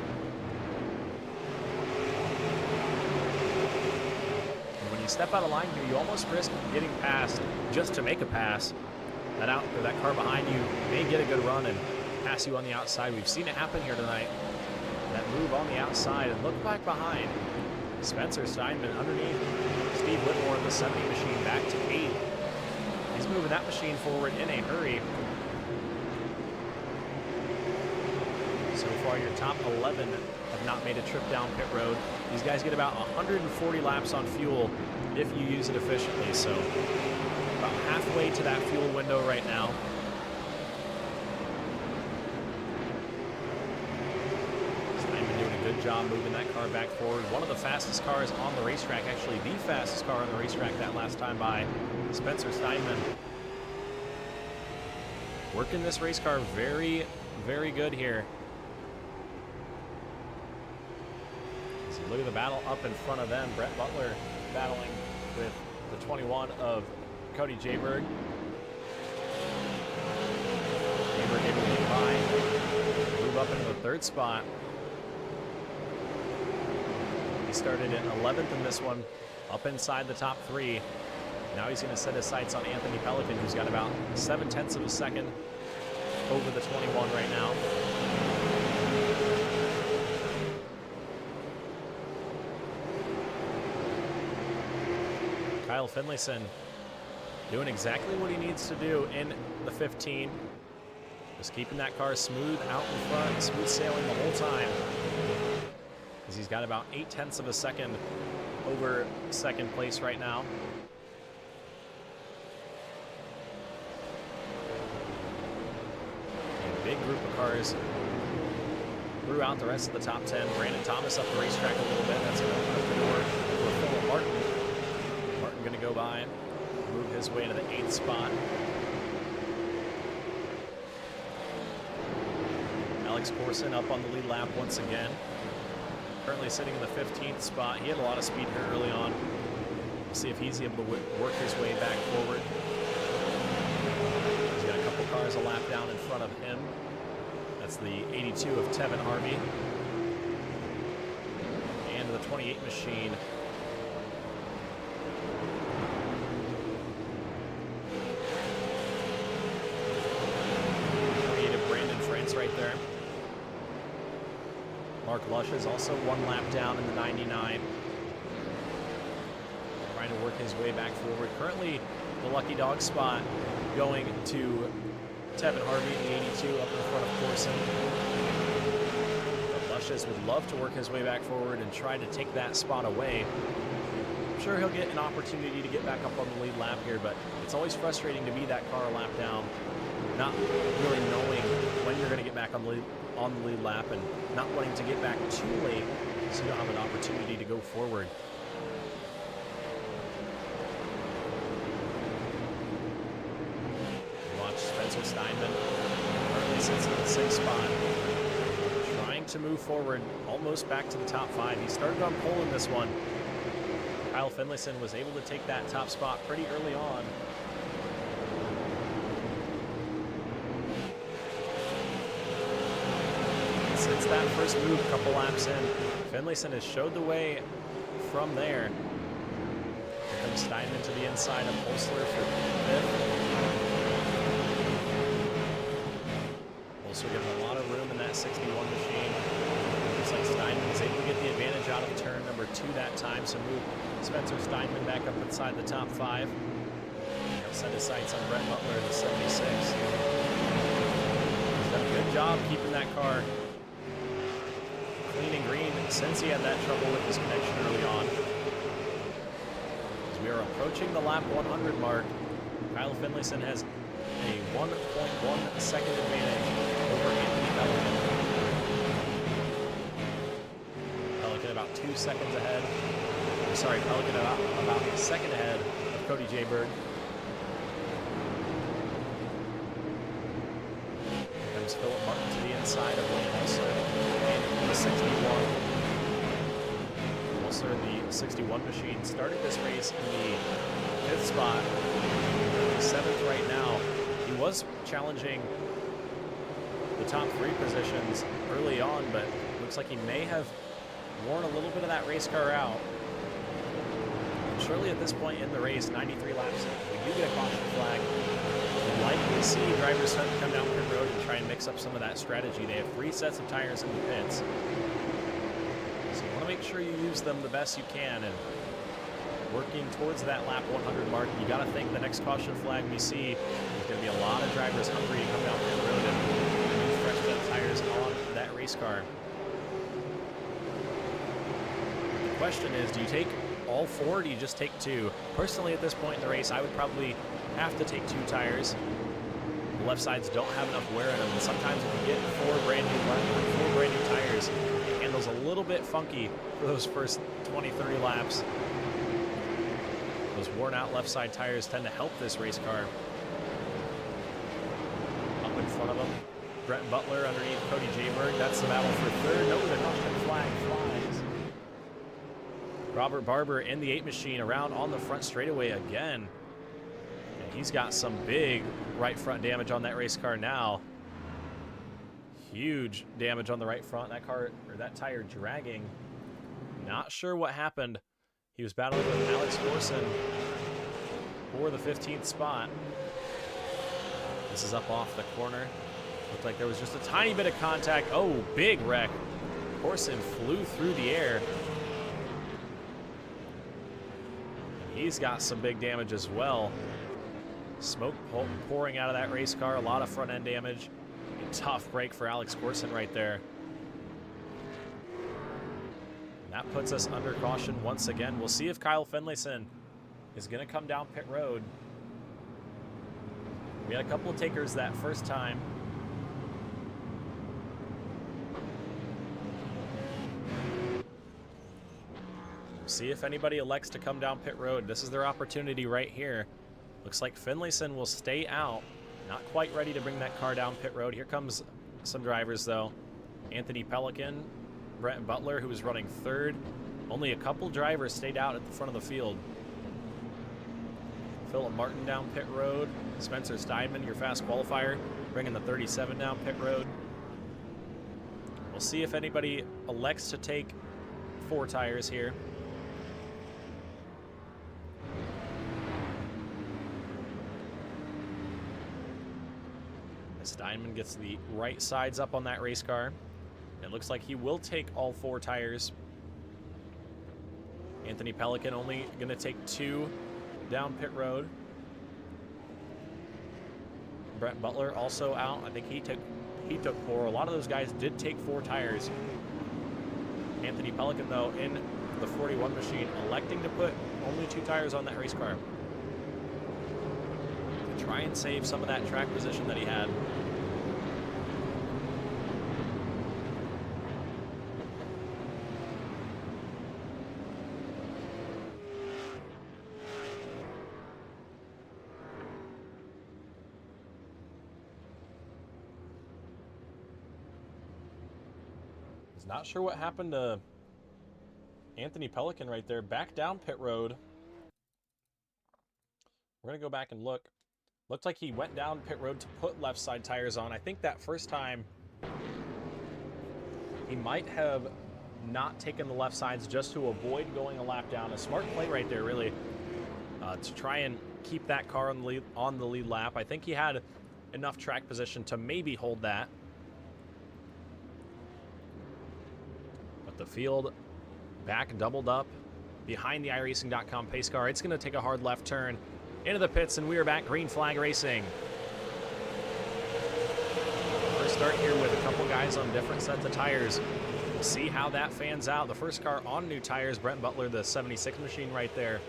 And when you step out of line here, you almost risk getting past just to make a pass. That car behind you may get a good run and pass you on the outside. We've seen it happen here tonight. That move on the outside and look back behind. Spencer Steinman underneath Steve Whitmore in the 70 machine back to 8. He's moving that machine forward in a hurry. So far. Your top 11 have not made a trip down pit road. These guys get about 140 laps on fuel if you use it efficiently. So about halfway to that fuel window right now. Steinman doing a good job moving that car back forward. One of the fastest cars on the racetrack, actually the fastest car on the racetrack that last time by, Spencer Steinman. Working this race car very, very good here. So look at the battle up in front of them. Brett Butler battling with the 21 of Cody Jayberg. Jayberg able to get by, move up into the third spot. He started in 11th in this one, up inside the top 3. Now he's going to set his sights on Anthony Pelican, who's got about 0.7 of a second over the 21 right now. Kyle Finlayson doing exactly what he needs to do in the 15. Just keeping that car smooth out in front, smooth sailing the whole time. Because he's got about 0.8 of a second over second place right now. Big group of cars throughout the rest of the top 10. Brandon Thomas up the racetrack a little bit. That's going to open up the door for Philip Martin. Martin going to go by, move his way to the 8th spot. Alex Corson up on the lead lap once again. Currently sitting in the 15th spot. He had a lot of speed here early on. We'll see if he's able to work his way back forward. He's got a couple cars a lap down in front of him. That's the 82 of Tevin Harvey. And the 28 machine. 28 of Brandon France right there. Mark Lush is also one lap down in the 99. Trying to work his way back forward. Currently, the lucky dog spot going to Tevin Harvey in the 82 up in front of Corson. But Lushes would love to work his way back forward and try to take that spot away. I'm sure he'll get an opportunity to get back up on the lead lap here, but it's always frustrating to be that car a lap down, not really knowing when you're going to get back on the lead lap and not wanting to get back too late so you don't have an opportunity to go forward. Spencer Steinman currently sits in the 6th spot, trying to move forward almost back to the top 5. He started on pole in this one. Kyle Finlayson was able to take that top spot pretty early on. Since that first move a couple laps in, Finlayson has showed the way from there. Here comes Steinman to the inside of Holsler for 5th. So given a lot of room in that 61 machine. Looks like Steinman is able to get the advantage out of turn number 2 that time. So move Spencer Steinman back up inside the top 5. He'll set his sights on Brett Butler in the 76. He's done a good job keeping that car clean and green since he had that trouble with his connection early on. As we are approaching the lap 100 mark, Kyle Finlayson has a 1.1 second advantage over Anthony Pelican. Pelican about 2 seconds ahead. Sorry, Pelican about a second ahead of Cody Jayberg. Here comes Philip Martin to the inside of Wayne Holsler and the 61. Holsler, the 61 machine, started this race in the 5th spot. 7th right now. He was challenging the top 3 positions early on, but looks like he may have worn a little bit of that race car out. And surely at this point in the race, 93 laps in, we do get a caution flag. We'd likely see drivers start to come down pit road and try and mix up some of that strategy. They have 3 sets of tires in the pits. So you want to make sure you use them the best you can, and working towards that lap 100 mark, you got to think the next caution flag we see, there's going to be a lot of drivers hungry to come down pit road and use fresh next-gen tires on that race car. The question is, do you take all 4 or do you just take 2? Personally, at this point in the race, I would probably have to take 2 tires. The left sides don't have enough wear in them, and sometimes if you get 4 brand new tires, it handles a little bit funky for those first 20, 30 laps. Those worn out left side tires tend to help this race car. Up in front of them, Brett Butler underneath Cody Jayberg. That's the battle for 3rd. No, the caution flag flies. Robert Barber in the 8 machine around on the front straightaway again. And he's got some big right front damage on that race car now. Huge damage on the right front. That car, or that tire dragging. Not sure what happened. He was battling with Alex Gorson for the 15th spot. This is up off the corner. Looked like there was just a tiny bit of contact. Oh, big wreck. Gorson flew through the air. He's got some big damage as well. Smoke pouring out of that race car. A lot of front end damage. A tough break for Alex Gorson right there. That puts us under caution once again. We'll see if Kyle Finlayson is going to come down pit road. We had a couple of takers that first time. We'll see if anybody elects to come down pit road. This is their opportunity right here. Looks like Finlayson will stay out. Not quite ready to bring that car down pit road. Here comes some drivers though. Anthony Pelican, Brett Butler, who was running 3rd. Only a couple drivers stayed out at the front of the field. Philip Martin down pit road. Spencer Steinman, your fast qualifier, bringing the 37 down pit road. We'll see if anybody elects to take 4 tires here. Steinman gets the right sides up on that race car. It looks like he will take all 4 tires. Anthony Pelican only going to take 2 down pit road. Brett Butler also out. I think he took 4. A lot of those guys did take 4 tires. Anthony Pelican, though, in the 41 machine, electing to put only 2 tires on that race car. To try and save some of that track position that he had. Not sure what happened to Anthony Pelican right there. Back down pit road. We're going to go back and look. Looked like he went down pit road to put left side tires on. I think that first time he might have not taken the left sides just to avoid going a lap down. A smart play right there, really, to try and keep that car on the lead lap. I think he had enough track position to maybe hold that. The field back doubled up behind the iRacing.com pace car. It's going to take a hard left turn into the pits, and we are back green flag racing. First start here with a couple guys on different sets of tires. We'll see how that fans out. The first car on new tires, Brent Butler, the 76 machine right there,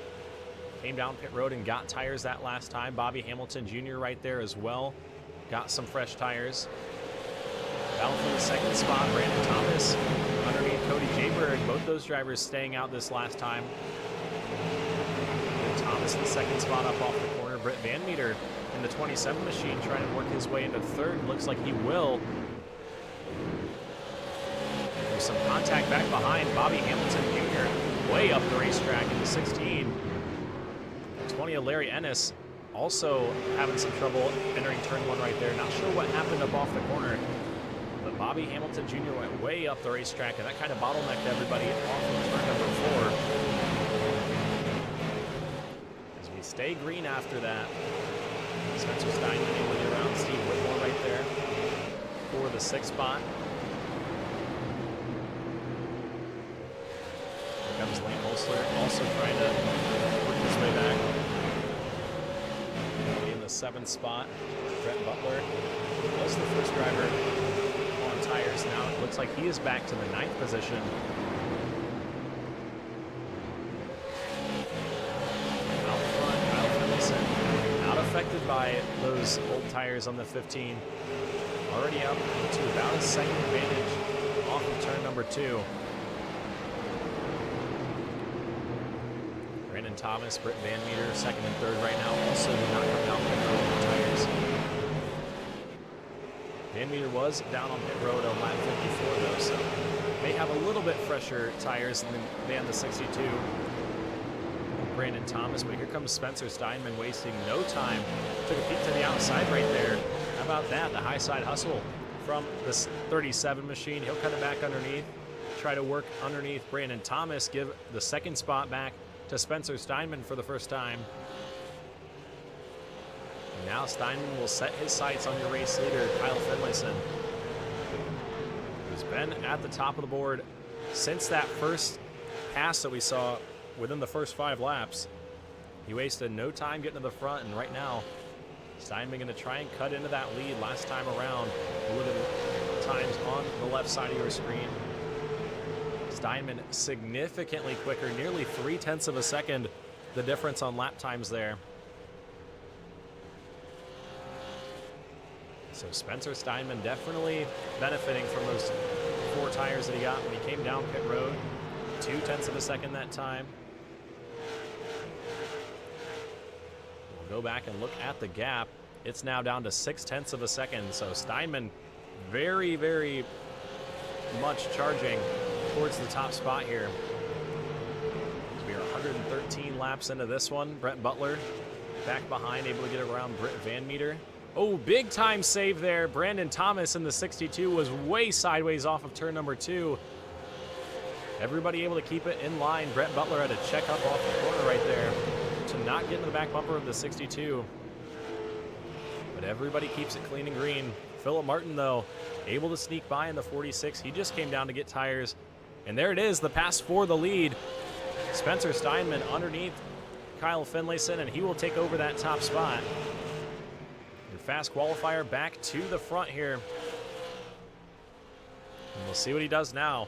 came down pit road and got tires that last time. Bobby Hamilton Jr. right there as well, got some fresh tires. Battle for the second spot, Brandon Thomas underneath Cody Jayberg. Both those drivers staying out this last time. And Thomas in the second spot up off the corner. Britt Van Meter in the 27 machine trying to work his way into 3rd. Looks like he will. There's some contact back behind. Bobby Hamilton Jr. way up the racetrack in the 16. 20 Larry Ennis also having some trouble entering turn 1 right there. Not sure what happened up off the corner. But Bobby Hamilton Jr. went way up the racetrack, and that kind of bottlenecked everybody off of turn number 4. As we stay green after that, Spencer Steinman able around Steve Whitmore right there for the 6th spot. Here comes Lane Holsler, also trying to work his way back. In the 7th spot, Brett Butler was the first driver on tires. Now it looks like he is back to the 9th position. Out front, Kyle Finlayson, not affected by those old tires on the 15. Already up to about a second advantage off of turn number 2. Brandon Thomas, Britt Van Meter, 2nd and 3rd right now. Also did not come down pit road on the tires. Van Meter was down on pit road on lap 54 though, so may have a little bit fresher tires than the 62. Brandon Thomas, but here comes Spencer Steinman wasting no time. Took a peek to the outside right there. How about that? The high side hustle from this 37 machine. He'll cut it back underneath. Try to work underneath Brandon Thomas. Give the 2nd spot back to Spencer Steinman for the first time. And now Steinman will set his sights on your race leader, Kyle Finlayson, who's been at the top of the board since that first pass that we saw within the first 5 laps. He wasted no time getting to the front, and right now, Steinman going to try and cut into that lead last time around. Look at the times on the left side of your screen. Steinman significantly quicker, nearly 0.3 of a second, the difference on lap times there. So Spencer Steinman definitely benefiting from those 4 tires that he got when he came down pit road. 0.2 of a second that time. We'll go back and look at the gap. It's now down to 0.6 of a second. So Steinman very, very much charging towards the top spot here. So we are 113 laps into this one. Brett Butler back behind, able to get around Britt Van Meter. Oh, big time save there. Brandon Thomas in the 62 was way sideways off of turn number 2. Everybody able to keep it in line. Brett Butler had to check up off the corner right there to not get in the back bumper of the 62. But everybody keeps it clean and green. Philip Martin, though, able to sneak by in the 46. He just came down to get tires. And there it is, the pass for the lead. Spencer Steinman underneath Kyle Finlayson, and he will take over that top spot. Your fast qualifier back to the front here. And we'll see what he does now.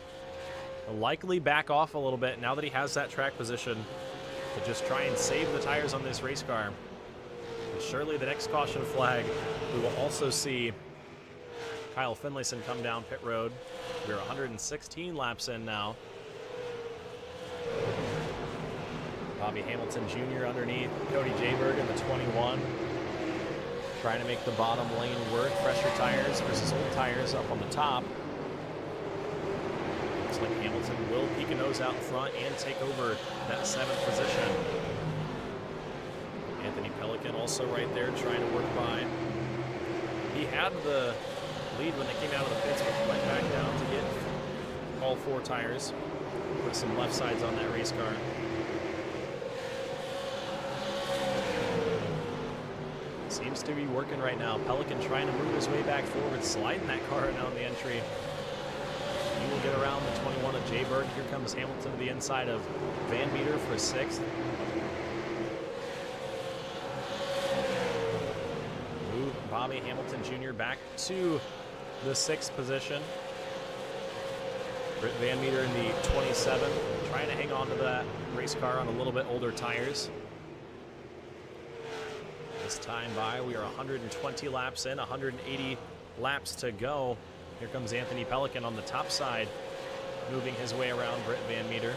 He'll likely back off a little bit now that he has that track position to just try and save the tires on this race car. And surely the next caution flag, we will also see Kyle Finlayson come down pit road. We're 116 laps in now. Bobby Hamilton Jr. underneath. Cody Jayberg in the 21. Trying to make the bottom lane work. Fresher tires versus old tires up on the top. Looks like Hamilton will peek a nose out in front and take over that 7th position. Anthony Pelican also right there trying to work by. He had the lead when they came out of the pits, but went back down to get all 4 tires. Put some left sides on that race car. Seems to be working right now. Pelican trying to move his way back forward, sliding that car down the entry. He will get around the 21 of Jayberg. Here comes Hamilton to the inside of Van Meter for 6th. Move Bobby Hamilton Jr. back to the 6th position. Britt Van Meter in the 27, trying to hang on to that race car on a little bit older tires. This time by, we are 120 laps in, 180 laps to go. Here comes Anthony Pelican on the top side, moving his way around Britt Van Meter.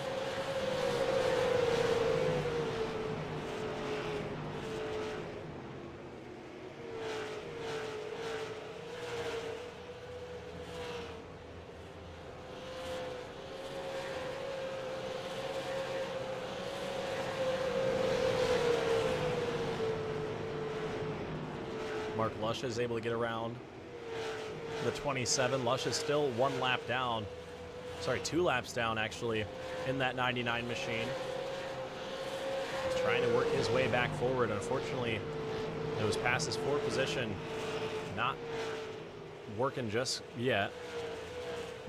Mark Lush is able to get around the 27. Lush is still 1 lap down. Sorry, 2 laps down, actually, in that 99 machine. He's trying to work his way back forward. Unfortunately, those passes for position not working just yet.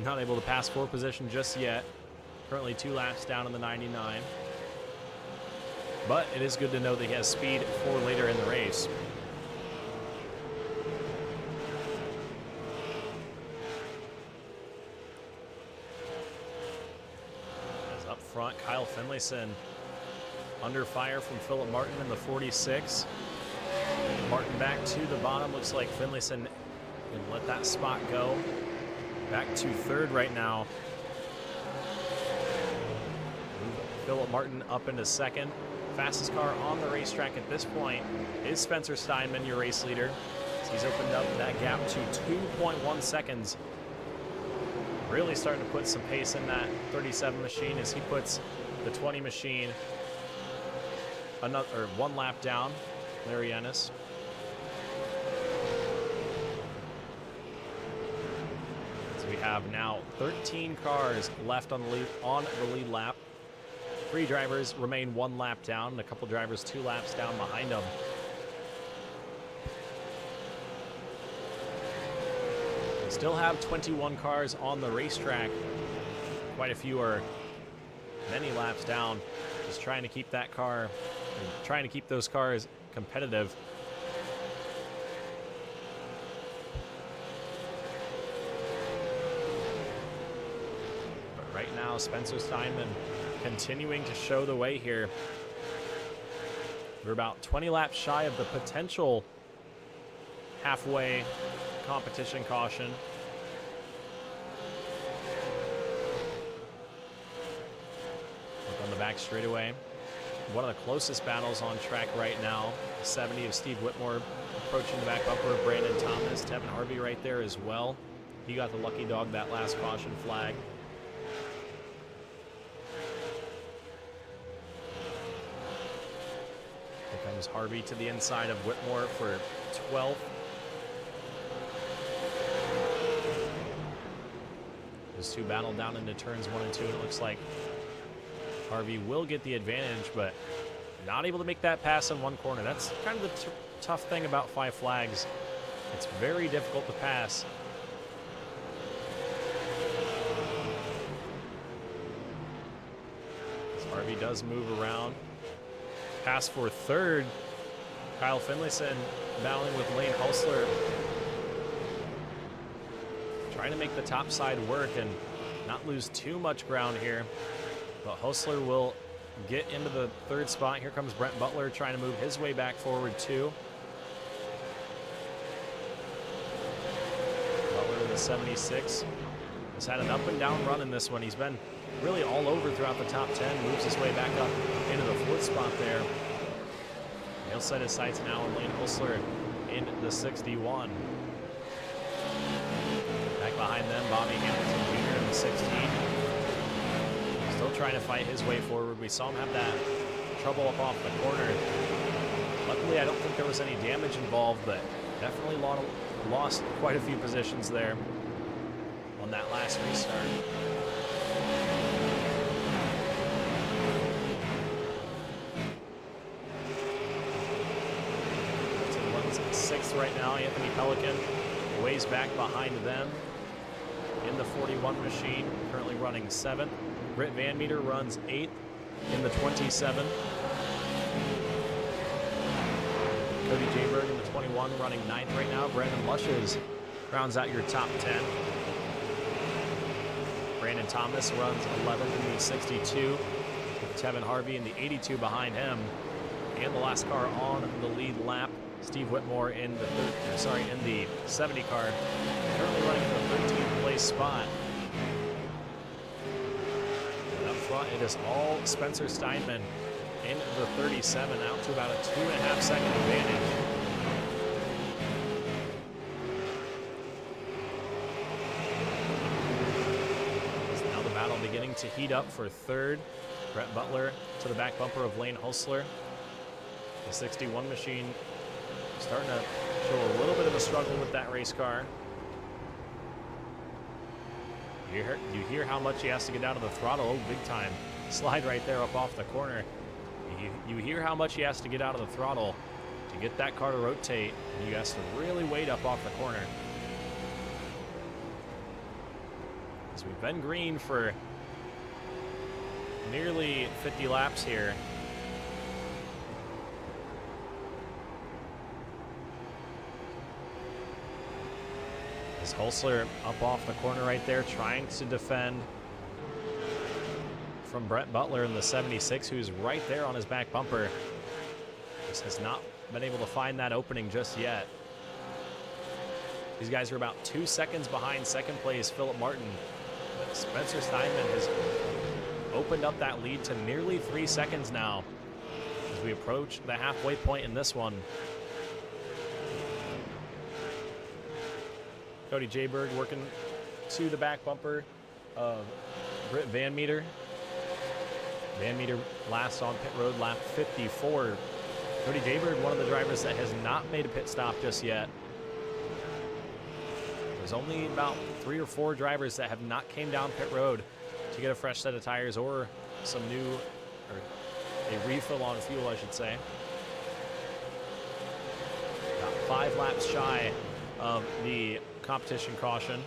Not able to pass 4 position just yet. Currently 2 laps down in the 99. But it is good to know that he has speed for later in the race. Kyle Finlayson under fire from Philip Martin in the 46. Martin back to the bottom. Looks like Finlayson can let that spot go. Back to third right now. Philip Martin up into second. Fastest car on the racetrack at this point is Spencer Steinman, your race leader. So he's opened up that gap to 2.1 seconds. Really starting to put some pace in that 37 machine as he puts the 20 machine another one lap down. Larry Ennis. So we have now 13 cars left on the lead lap. 3 drivers remain 1 lap down, and a couple drivers 2 laps down behind them. We still have 21 cars on the racetrack. Quite a few are many laps down. Just trying to keep that car, trying to keep those cars competitive. But right now, Spencer Steinman continuing to show the way here. We're about 20 laps shy of the potential halfway competition caution. Look on the back straightaway. One of the closest battles on track right now. 70 of Steve Whitmore approaching the back bumper of Brandon Thomas. Tevin Harvey right there as well. He got the lucky dog that last caution flag. Comes Harvey to the inside of Whitmore for 12th. Those two battle down into turns 1 and 2, and it looks like Harvey will get the advantage, but not able to make that pass in one corner. That's kind of the tough thing about 5 flags. It's very difficult to pass. As Harvey does move around. Pass for third. Kyle Finlayson battling with Lane Hustler. Trying to make the top side work and not lose too much ground here. But Hustler will get into the third spot. Here comes Brent Butler trying to move his way back forward too. Butler in the 76. Has had an up and down run in this one. He's been really all over throughout the top 10. Moves his way back up into the 4th spot there. He'll set his sights now on Lane Hustler in the 61. Back behind them, Bobby Hamilton Jr. in the 16. Still trying to fight his way forward. We saw him have that trouble up off the corner. Luckily, I don't think there was any damage involved, but definitely lost quite a few positions there on that last restart. Sixth right now, Anthony Pelican ways back behind them in the 41 machine, currently running 7th. Britt Van Meter runs 8th in the 27. Cody Jayberg in the 21 running 9th right now. Brandon Lushes rounds out your top 10. Brandon Thomas runs 11th in the 62 with Tevin Harvey in the 82 behind him. And the last car on the lead lap, Steve Whitmore in the 70 car, currently running in the 13th place spot. And up front, it is all Spencer Steinman in the 37, out to about a 2.5 second advantage. So now the battle beginning to heat up for third. Brett Butler to the back bumper of Lane Hustler. The 61 machine starting to show a little bit of a struggle with that race car. You hear how much he has to get out of the throttle. Oh, big time slide right there up off the corner. You hear how much he has to get out of the throttle to get that car to rotate. And he has to really wait up off the corner. As we've been green for nearly 50 laps here. As Hustler up off the corner right there, trying to defend from Brett Butler in the 76, who's right there on his back bumper. Just has not been able to find that opening just yet. These guys are about 2 seconds behind second place Philip Martin. But Spencer Steinman has opened up that lead to nearly 3 seconds now as we approach the halfway point in this one. Cody Jayberg working to the back bumper of Britt Van Meter. Van Meter last on pit road, lap 54. Cody Jayberg, one of the drivers that has not made a pit stop just yet. There's only about 3 or 4 drivers that have not came down pit road to get a fresh set of tires or some new, or a refill on fuel, I should say. About 5 laps shy of the competition caution.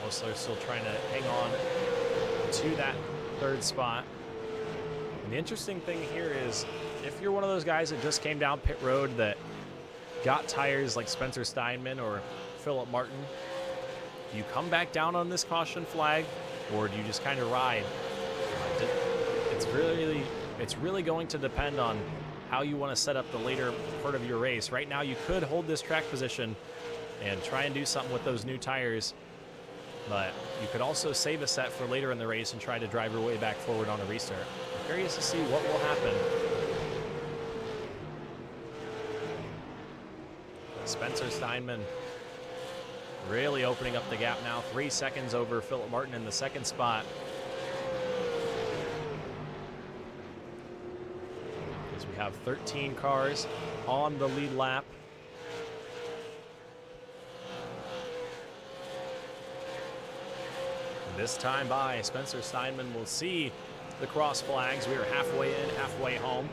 Osler still trying to hang on to that 3rd spot. And the interesting thing here is if you're one of those guys that just came down pit road that got tires like Spencer Steinman or Philip Martin, do you come back down on this caution flag or do you just kind of ride? It's really going to depend on how you want to set up the later part of your race. Right now you could hold this track position and try and do something with those new tires, but you could also save a set for later in the race and try to drive your way back forward on a restart. I'm curious to see what will happen. Spencer Steinman really opening up the gap now, 3 seconds over Philip Martin in the 2nd spot. As we have 13 cars on the lead lap. This time by Spencer Steinman will see the cross flags. We are halfway in, halfway home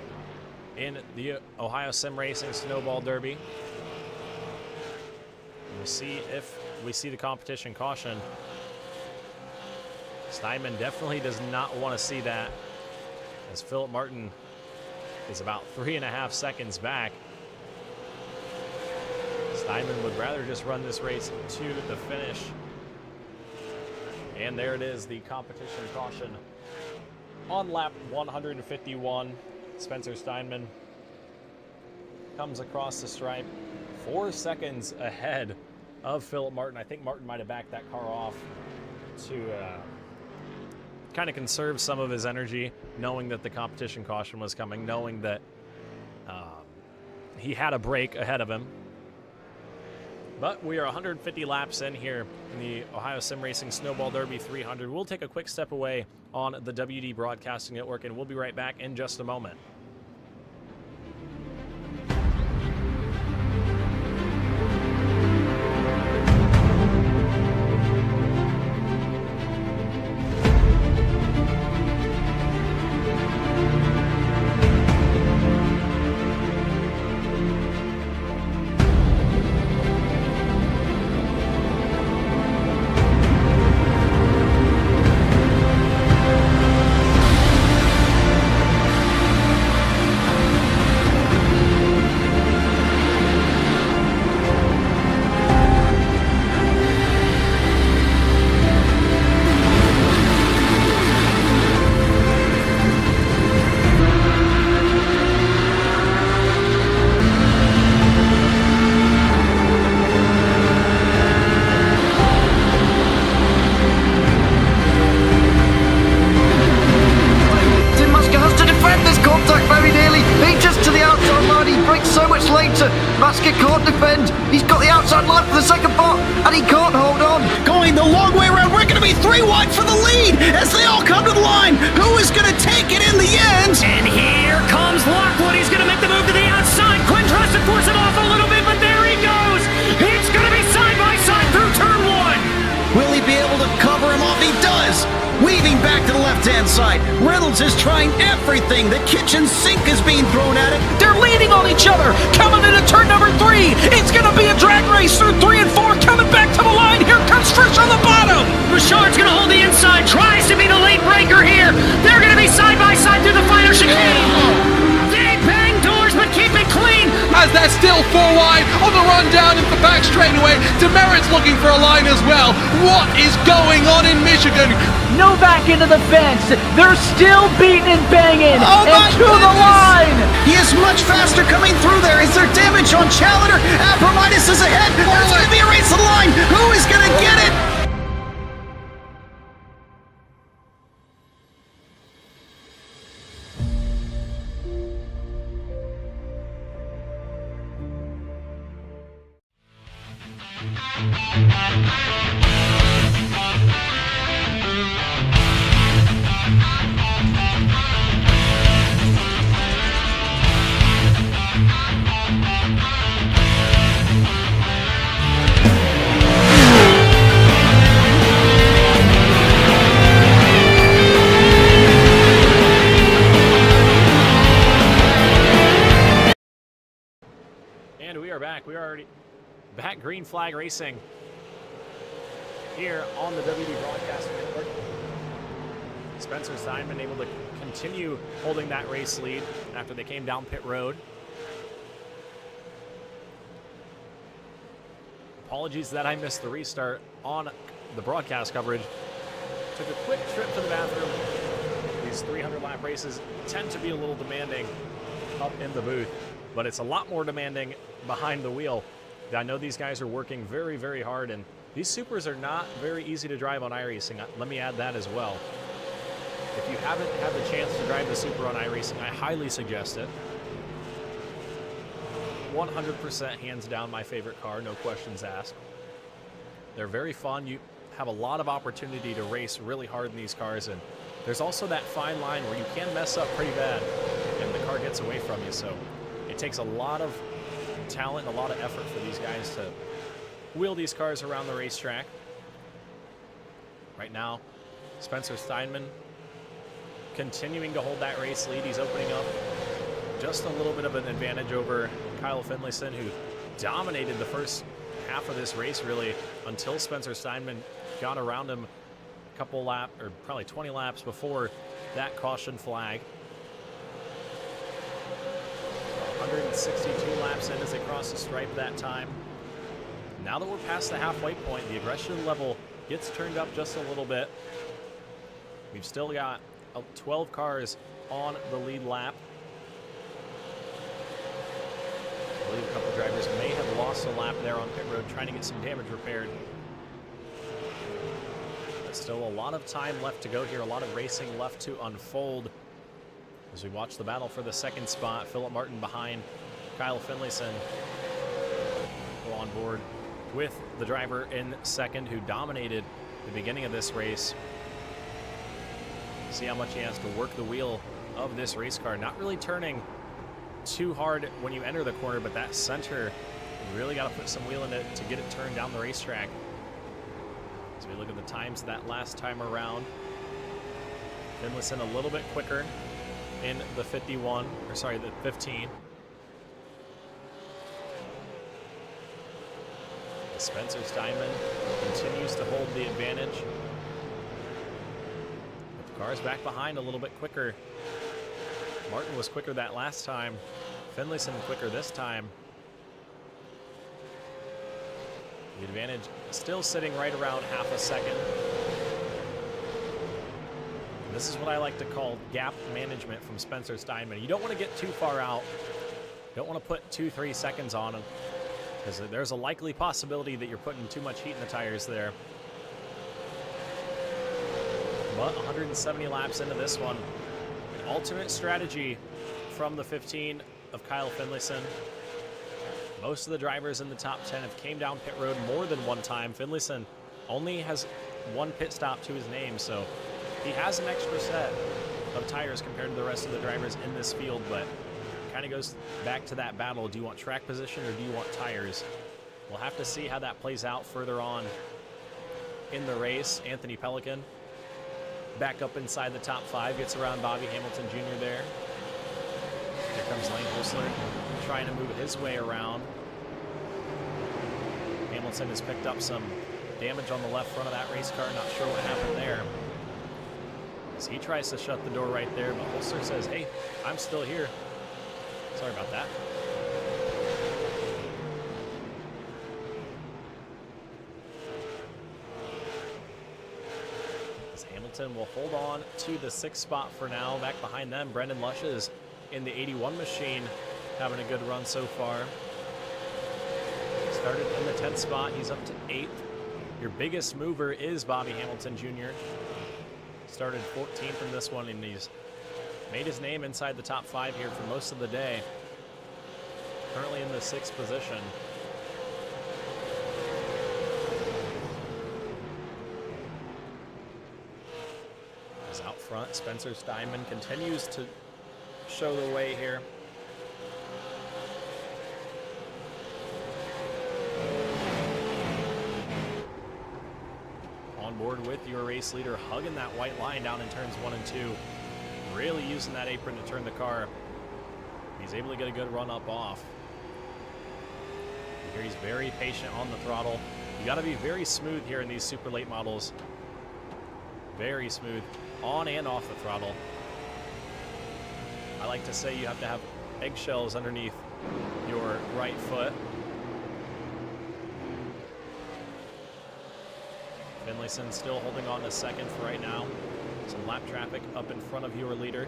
in the Ohio Sim Racing Snowball Derby. We'll see if we see the competition caution. Steinman definitely does not want to see that, as Philip Martin is about 3.5 seconds back. Steinman would rather just run this race to the finish. And there it is, the competition caution on lap 151. Spencer Steinman comes across the stripe 4 seconds ahead of Philip Martin. I think Martin might have backed that car off to kind of conserve some of his energy, knowing that the competition caution was coming, knowing that he had a break ahead of him. But we are 150 laps in here in the Ohio Sim Racing Snowball Derby 300. We'll take a quick step away on the WD Broadcasting Network, and we'll be right back in just a moment. Can't defend. He's got the outside line for the second part, and he can't hold on. Going the long way around. We're going to be 3 wide for the lead as they all come to the line. Who is going to take it in the end? And here comes Lockwood. He's going to make the move to the outside. Quinn tries to force it off a little bit, but there he goes. It's going to be side by side through turn 1. Will he be able to cover him off? He does. Weaving back to the left-hand side. Reynolds is trying everything. The kitchen sink is being thrown at it. They're leaning on each other. Coming into turn number 3. It's going to be a drag race through 3 and 4. Coming back to the line. Here comes Trish on the bottom. Richard's going to hold the inside. Tries to be the late breaker here. They're going to be side by side through the final chicane. They bang doors, but keep it clean. As that still 4 wide on the run down into the back straightaway. Demerit's looking for a line as well. What is going on in Michigan? Novak into the fence. They're still beating and banging. Oh and my to the goodness! line. He is much faster coming through there. Is there damage on Challenger? Abramitis is ahead. There's going to be a race to the line. Who is going to get it? And we are back. We are already back. Green flag racing here on the WD Broadcast Network. Spencer Steinman able to continue holding that race lead after they came down pit road. Apologies that I missed the restart on the broadcast coverage. Took a quick trip to the bathroom. These 300-lap races tend to be a little demanding up in the booth, but it's a lot more demanding behind the wheel. I know these guys are working very, very hard, and these supers are not very easy to drive on iRacing. Let me add that as well. If you haven't had the chance to drive the super on iRacing, I highly suggest it. 100% hands down my favorite car, no questions asked. They're very fun. You have a lot of opportunity to race really hard in these cars, and there's also that fine line where you can mess up pretty bad and the car gets away from you. So it takes a lot of talent, a lot of effort for these guys to wheel these cars around the racetrack. Right now, Spencer Steinman continuing to hold that race lead. He's opening up just a little bit of an advantage over Kyle Finlayson, who dominated the first half of this race really until Spencer Steinman got around him a couple laps, or probably 20 laps before that caution flag. 162 laps in as they cross the stripe that time. Now that we're past the halfway point, the aggression level gets turned up just a little bit. We've still got 12 cars on the lead lap. I believe a couple drivers may have lost a lap there on pit road trying to get some damage repaired. But still a lot of time left to go here, a lot of racing left to unfold. As we watch the battle for the second spot, Philip Martin behind Kyle Finlayson. Go on board with the driver in second, who dominated the beginning of this race. See how much he has to work the wheel of this race car. Not really turning too hard when you enter the corner, but that center, you really got to put some wheel in it to get it turned down the racetrack. As we look at the times that last time around, Finlayson a little bit quicker in the 51, or sorry, the 15. Spencer Steinman continues to hold the advantage. But the car's back behind a little bit quicker. Martin was quicker that last time. Finlayson quicker this time. The advantage still sitting right around half a second. This is what I like to call gap management from Spencer Steinman. You don't want to get too far out. You don't want to put 2-3 seconds on him, because there's a likely possibility that you're putting too much heat in the tires there. But 170 laps into this one. An alternate strategy from the 15 of Kyle Finlayson. Most of the drivers in the top 10 have came down pit road more than one time. Finlayson only has one pit stop to his name, so he has an extra set of tires compared to the rest of the drivers in this field, but it kind of goes back to that battle. Do you want track position or do you want tires? We'll have to see how that plays out further on in the race. Anthony Pelican back up inside the top 5, gets around Bobby Hamilton Jr. there. Here comes Lane Holsler trying to move his way around. Hamilton has picked up some damage on the left front of that race car. Not sure what happened there. As he tries to shut the door right there, but Holsler says, hey, I'm still here. Sorry about that. as Hamilton will hold on to the 6th spot for now. Back behind them, Brendan Lushes in the 81 machine, having a good run so far. Started in the 10th spot, he's up to 8th. Your biggest mover is Bobby Hamilton Jr. Started 14th in this one, and he's made his name inside the top 5 here for most of the day. Currently in the 6th position. As out front, Spencer Steinman continues to show the way here. On board with your race leader, hugging that white line down in turns 1 and 2. Really using that apron to turn the car. He's able to get a good run up off. Here he's very patient on the throttle. You got to be very smooth here in these super late models. Very smooth on and off the throttle. I like to say you have to have eggshells underneath your right foot. Finlayson still holding on to 2nd for right now. Some lap traffic up in front of your leader.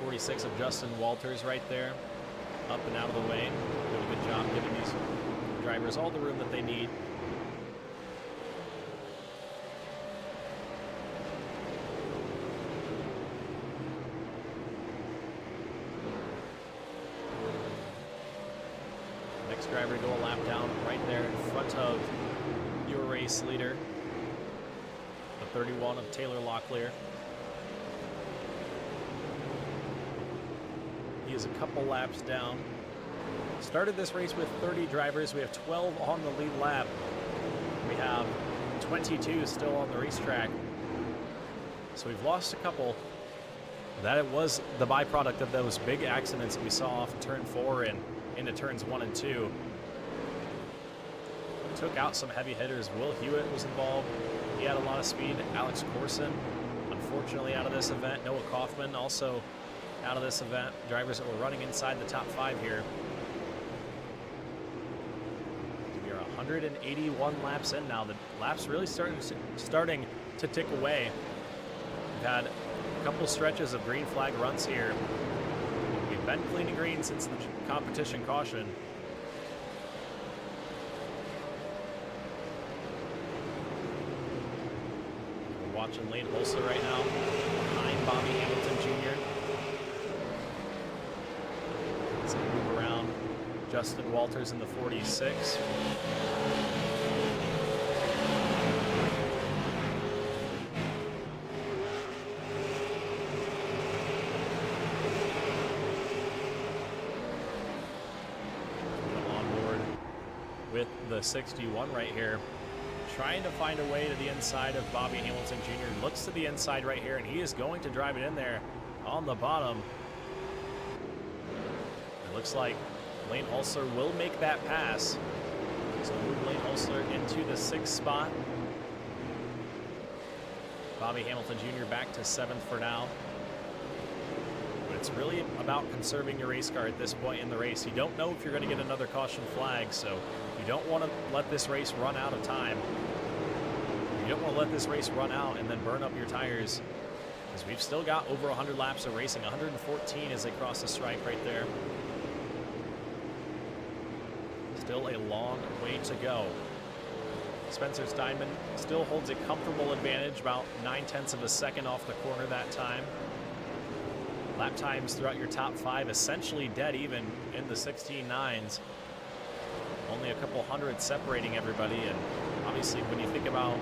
46 of Justin Walters right there, up and out of the way. Doing a good job giving these drivers all the room that they need. Next driver to go a lap down right there in front of your race leader, the 31 of Taylor Locklear. He is a couple laps down. Started this race with 30 drivers. We have 12 on the lead lap. We have 22 still on the racetrack. So we've lost a couple. That it was the byproduct of those big accidents that we saw off turn 4 and into turns 1 and 2. Took out some heavy hitters. Will Hewitt was involved. He had a lot of speed. Alex Corson, unfortunately, out of this event. Noah Kaufman also out of this event. Drivers that were running inside the top 5 here. We are 181 laps in now. The laps really starting to tick away. We've had a couple stretches of green flag runs here. We've been cleaning green since the competition caution. We're watching Lane Holster right now behind Bobby Hamilton Jr. Let's move around Justin Walters in the 46. With the 61 right here, trying to find a way to the inside of Bobby Hamilton Jr. Looks to the inside right here, and he is going to drive it in there on the bottom. It looks like Lane Holster will make that pass. So move Lane Holster into the 6th spot. Bobby Hamilton Jr. back to 7th for now. But it's really about conserving your race car at this point in the race. You don't know if you're going to get another caution flag, so you don't want to let this race run out of time. You don't want to let this race run out and then burn up your tires, because we've still got over 100 laps of racing. 114 as they cross the stripe right there. Still a long way to go. Spencer Steinman still holds a comfortable advantage, about 9/10 of a second off the corner that time. Lap times throughout your top 5 essentially dead even in the 16.9s. Only a couple hundred separating everybody, and obviously when you think about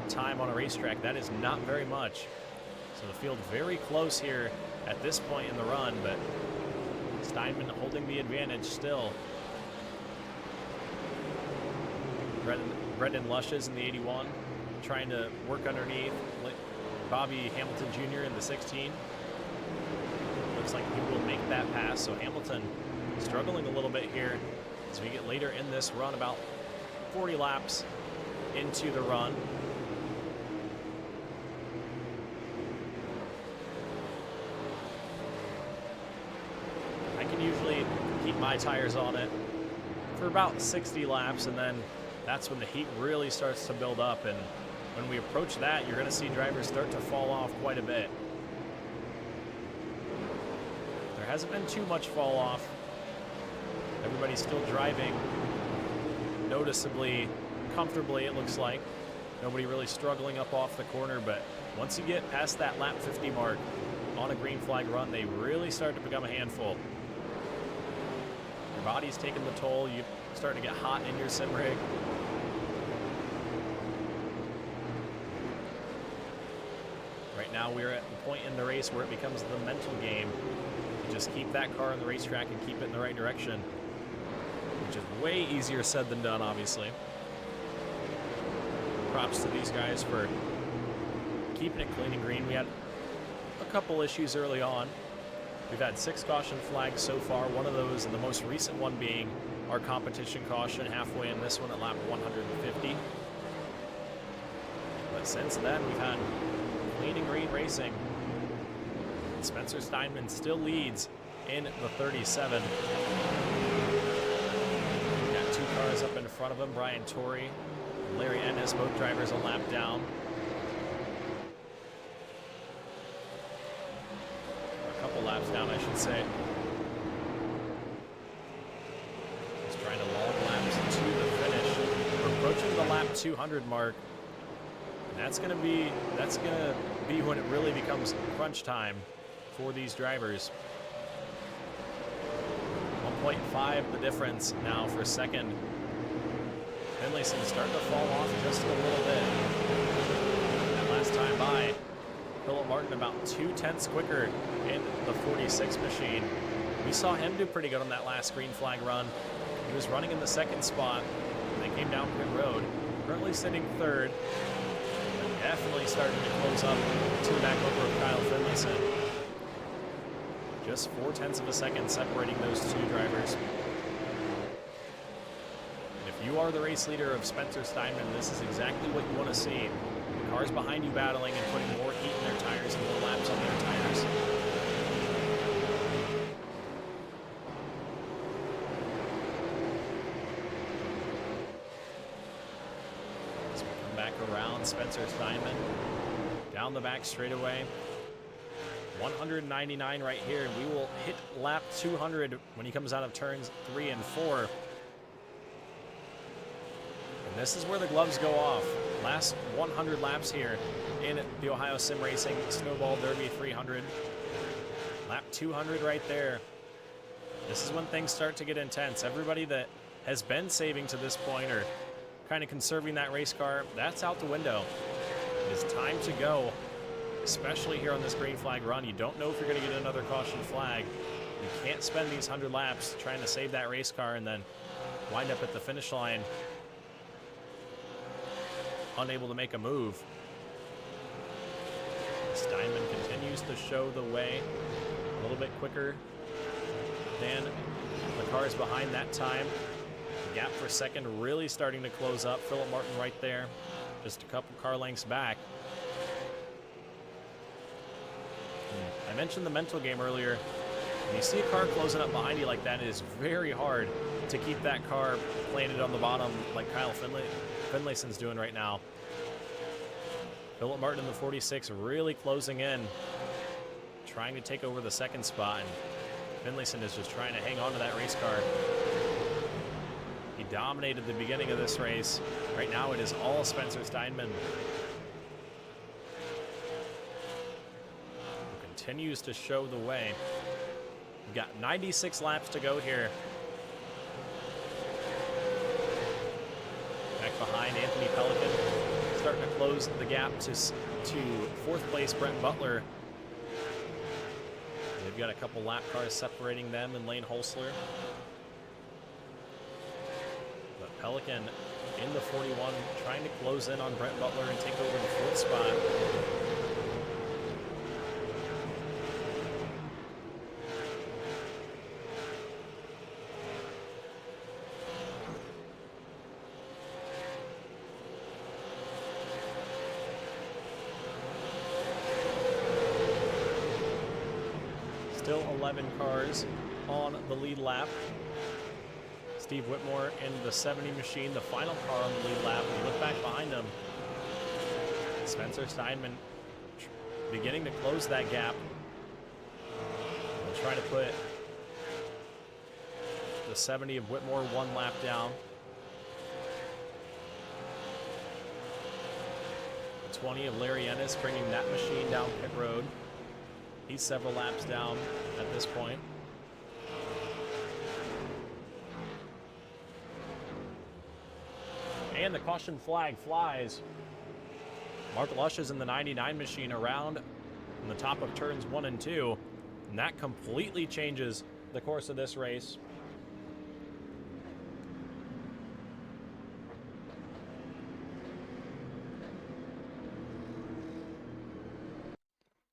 time on a racetrack, that is not very much. So the field very close here at this point in the run, but Steinman holding the advantage still. Brendan Lushes in the 81 trying to work underneath Bobby Hamilton Jr. in the 16. Looks like he will make that pass, so Hamilton struggling a little bit here as we get later in this run, about 40 laps into the run. I can usually keep my tires on it for about 60 laps, and then that's when the heat really starts to build up, and when we approach that, you're going to see drivers start to fall off quite a bit. There hasn't been too much fall off. Everybody's still driving noticeably comfortably, it looks like. Nobody really struggling up off the corner, but once you get past that lap 50 mark on a green flag run, they really start to become a handful. Your body's taking the toll. You're starting to get hot in your sim rig. Right now we're at the point in the race where it becomes the mental game to just keep that car on the racetrack and keep it in the right direction, which is way easier said than done, obviously. Props to these guys for keeping it clean and green. We had a couple issues early on. We've had 6 caution flags so far, one of those, and the most recent one being our competition caution halfway in this one at lap 150. But since then, we've had clean and green racing. Spencer Steinman still leads in the 37. We've got 2 cars up in front of him, Brian Torrey, Larry Ennis, both drivers a lap down. A couple laps down, I should say. Just trying to log laps to the finish. We're approaching the lap 200 mark. And that's gonna be when it really becomes crunch time for these drivers. 1.5 the difference now for second. Finlayson's starting to fall off just a little bit. That last time by, Philip Martin about 2/10 quicker in the 46 machine. We saw him do pretty good on that last green flag run. He was running in the second spot, and they came down pit road. Currently sitting third, but definitely starting to close up to the back over of Kyle Finlayson. Just 0.4 of a second separating those 2 drivers. You are the race leader of Spencer Steinman. This is exactly what you want to see. The cars behind you battling and putting more heat in their tires and more laps on their tires. As we come back around, Spencer Steinman down the back straightaway. 199 right here, and we will hit lap 200 when he comes out of turns 3 and 4. This is where the gloves go off. Last 100 laps here in the Ohio Sim Racing Snowball Derby 300. Lap 200 right there. This is when things start to get intense. Everybody that has been saving to this point or kind of conserving that race car, that's out the window. It is time to go, especially here on this green flag run. You don't know if you're going to get another caution flag. You can't spend these 100 laps trying to save that race car and then wind up at the finish line unable to make a move. Steinman continues to show the way a little bit quicker than the cars behind that time. The gap for second really starting to close up. Philip Martin right there, just a couple car lengths back. I mentioned the mental game earlier. When you see a car closing up behind you like that, it is very hard to keep that car planted on the bottom like Kyle Finlayson's doing right now. Philip Martin in the 46 really closing in, trying to take over the second spot, and Finlayson is just trying to hang on to that race car. He dominated the beginning of this race. Right now it is all Spencer Steinman, who continues to show the way. We've got 96 laps to go here. Behind Anthony Pelican, starting to close the gap to 4th place Brent Butler. They've got a couple lap cars separating them and Lane Holsler. But Pelican in the 41 trying to close in on Brent Butler and take over the 4th spot. Still 11 cars on the lead lap. Steve Whitmore in the 70 machine, the final car on the lead lap. We look back behind him. Spencer Steinman beginning to close that gap. We'll try to put the 70 of Whitmore 1 lap down. The 20 of Larry Ennis bringing that machine down pit road. He's several laps down at this point. And the caution flag flies. Mark Lush is in the 99 machine around on the top of turns 1 and 2. And that completely changes the course of this race.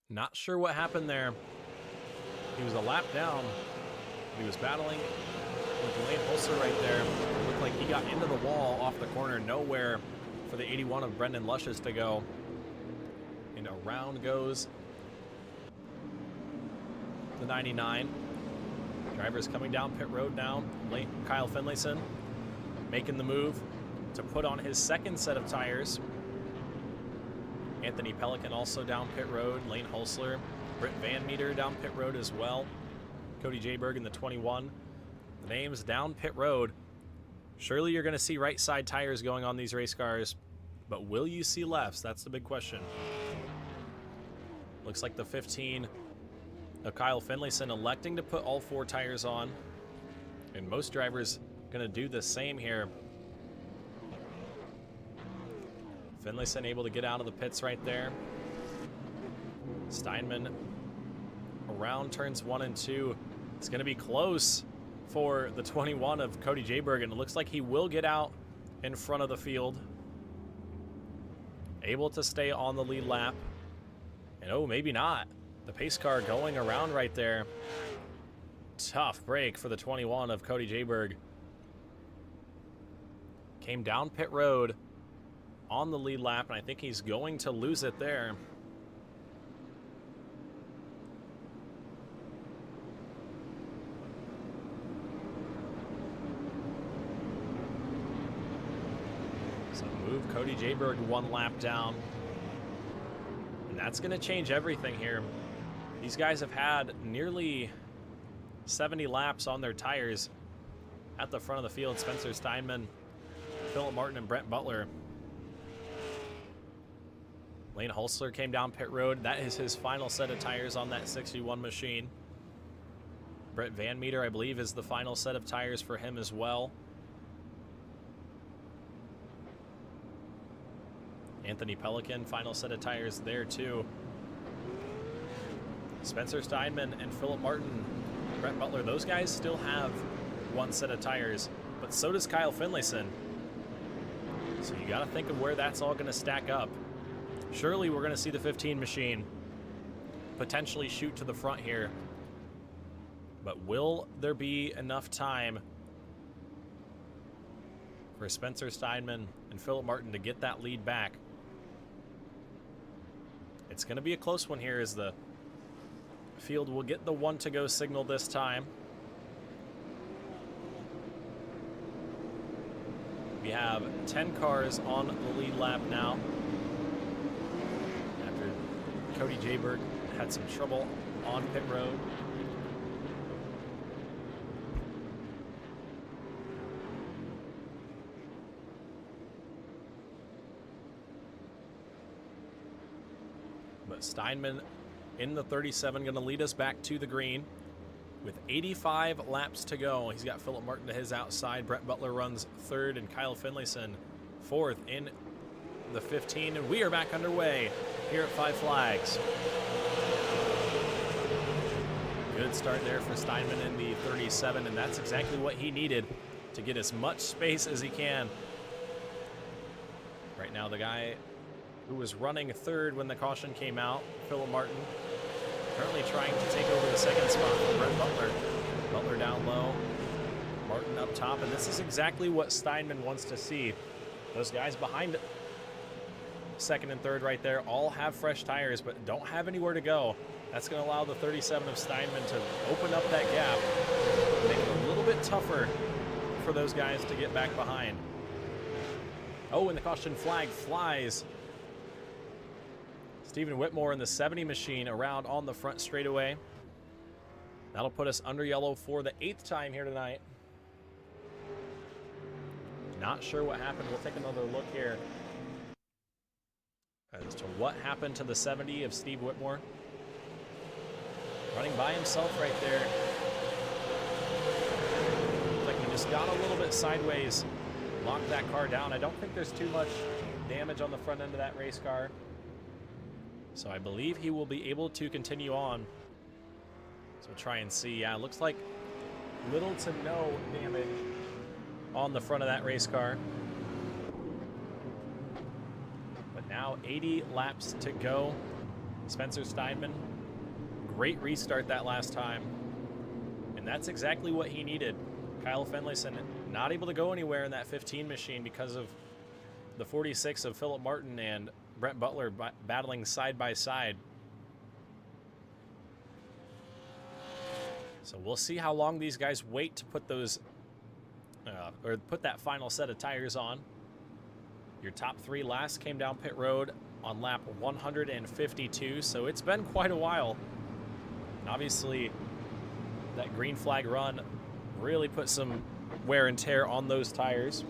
Not sure what happened there. He was a lap down. He was battling with Lane Holster right there. It looked like he got into the wall off the corner. Nowhere for the 81 of Brendan Lushes to go. And around goes the 99. Drivers coming down pit road now. Kyle Finlayson making the move to put on his second set of tires. Anthony Pelican also down pit road. Lane Holsler, Britt Van Meter down pit road as well. Cody Jayberg in the 21. The names down pit road. Surely you're going to see right side tires going on these race cars, but will you see lefts? That's the big question. Looks like the 15 of Kyle Finlayson electing to put all 4 tires on, and most drivers going to do the same here. Finlayson able to get out of the pits right there. Steinman around turns 1 and 2. It's going to be close for the 21 of Cody Jayberg, and it looks like he will get out in front of the field. Able to stay on the lead lap. And oh, maybe not. The pace car going around right there. Tough break for the 21 of Cody Jayberg. Came down pit road on the lead lap, and I think he's going to lose it there. So move Cody Jayberg 1 lap down. And that's going to change everything here. These guys have had nearly 70 laps on their tires at the front of the field. Spencer Steinman, Philip Martin, and Brett Butler. Lane Holsler came down pit road. That is his final set of tires on that 61 machine. Brett Van Meter, I believe, is the final set of tires for him as well. Anthony Pelican, final set of tires there too. Spencer Steinman and Philip Martin, Brett Butler, those guys still have 1 set of tires, but so does Kyle Finlayson. So you got to think of where that's all going to stack up. Surely we're going to see the 15 machine potentially shoot to the front here. But will there be enough time for Spencer Steinman and Philip Martin to get that lead back? It's going to be a close one here as the field will get the 1 to go signal this time. We have 10 cars on the lead lap now. Cody Jayberg had some trouble on pit road. But Steinman in the 37 going to lead us back to the green with 85 laps to go. He's got Philip Martin to his outside. Brett Butler runs 3rd and Kyle Finlayson 4th in the 15. And we are back underway here at Five Flags. Good start there for Steinman in the 37, and that's exactly what he needed to get as much space as he can. Right now, the guy who was running 3rd when the caution came out, Philip Martin, currently trying to take over the 2nd spot from Brett Butler. Butler down low, Martin up top, and this is exactly what Steinman wants to see. Those guys behind 2nd and 3rd right there all have fresh tires but don't have anywhere to go. That's going to allow the 37 of Steinman to open up that gap, make it a little bit tougher for those guys to get back behind. Oh, and the caution flag flies Stephen Whitmore in the 70 machine around on the front straightaway. That'll put us under yellow for the 8th time here tonight. Not sure what happened. We'll take another look here as to what happened to the 70 of Steve Whitmore. Running by himself right there. Looks like he just got a little bit sideways, locked that car down. I don't think there's too much damage on the front end of that race car, so I believe he will be able to continue on. So we'll try and see. Yeah, it looks like little to no damage on the front of that race car. But now 80 laps to go. Spencer Steinman, great restart that last time, and that's exactly what he needed. Kyle Finlayson not able to go anywhere in that 15 machine because of the 46 of Philip Martin and Brent Butler battling side by side. So we'll see how long these guys wait to put those, or put that final set of tires on. Your top 3 last came down pit road on lap 152, so it's been quite a while. And obviously, that green flag run really put some wear and tear on those tires.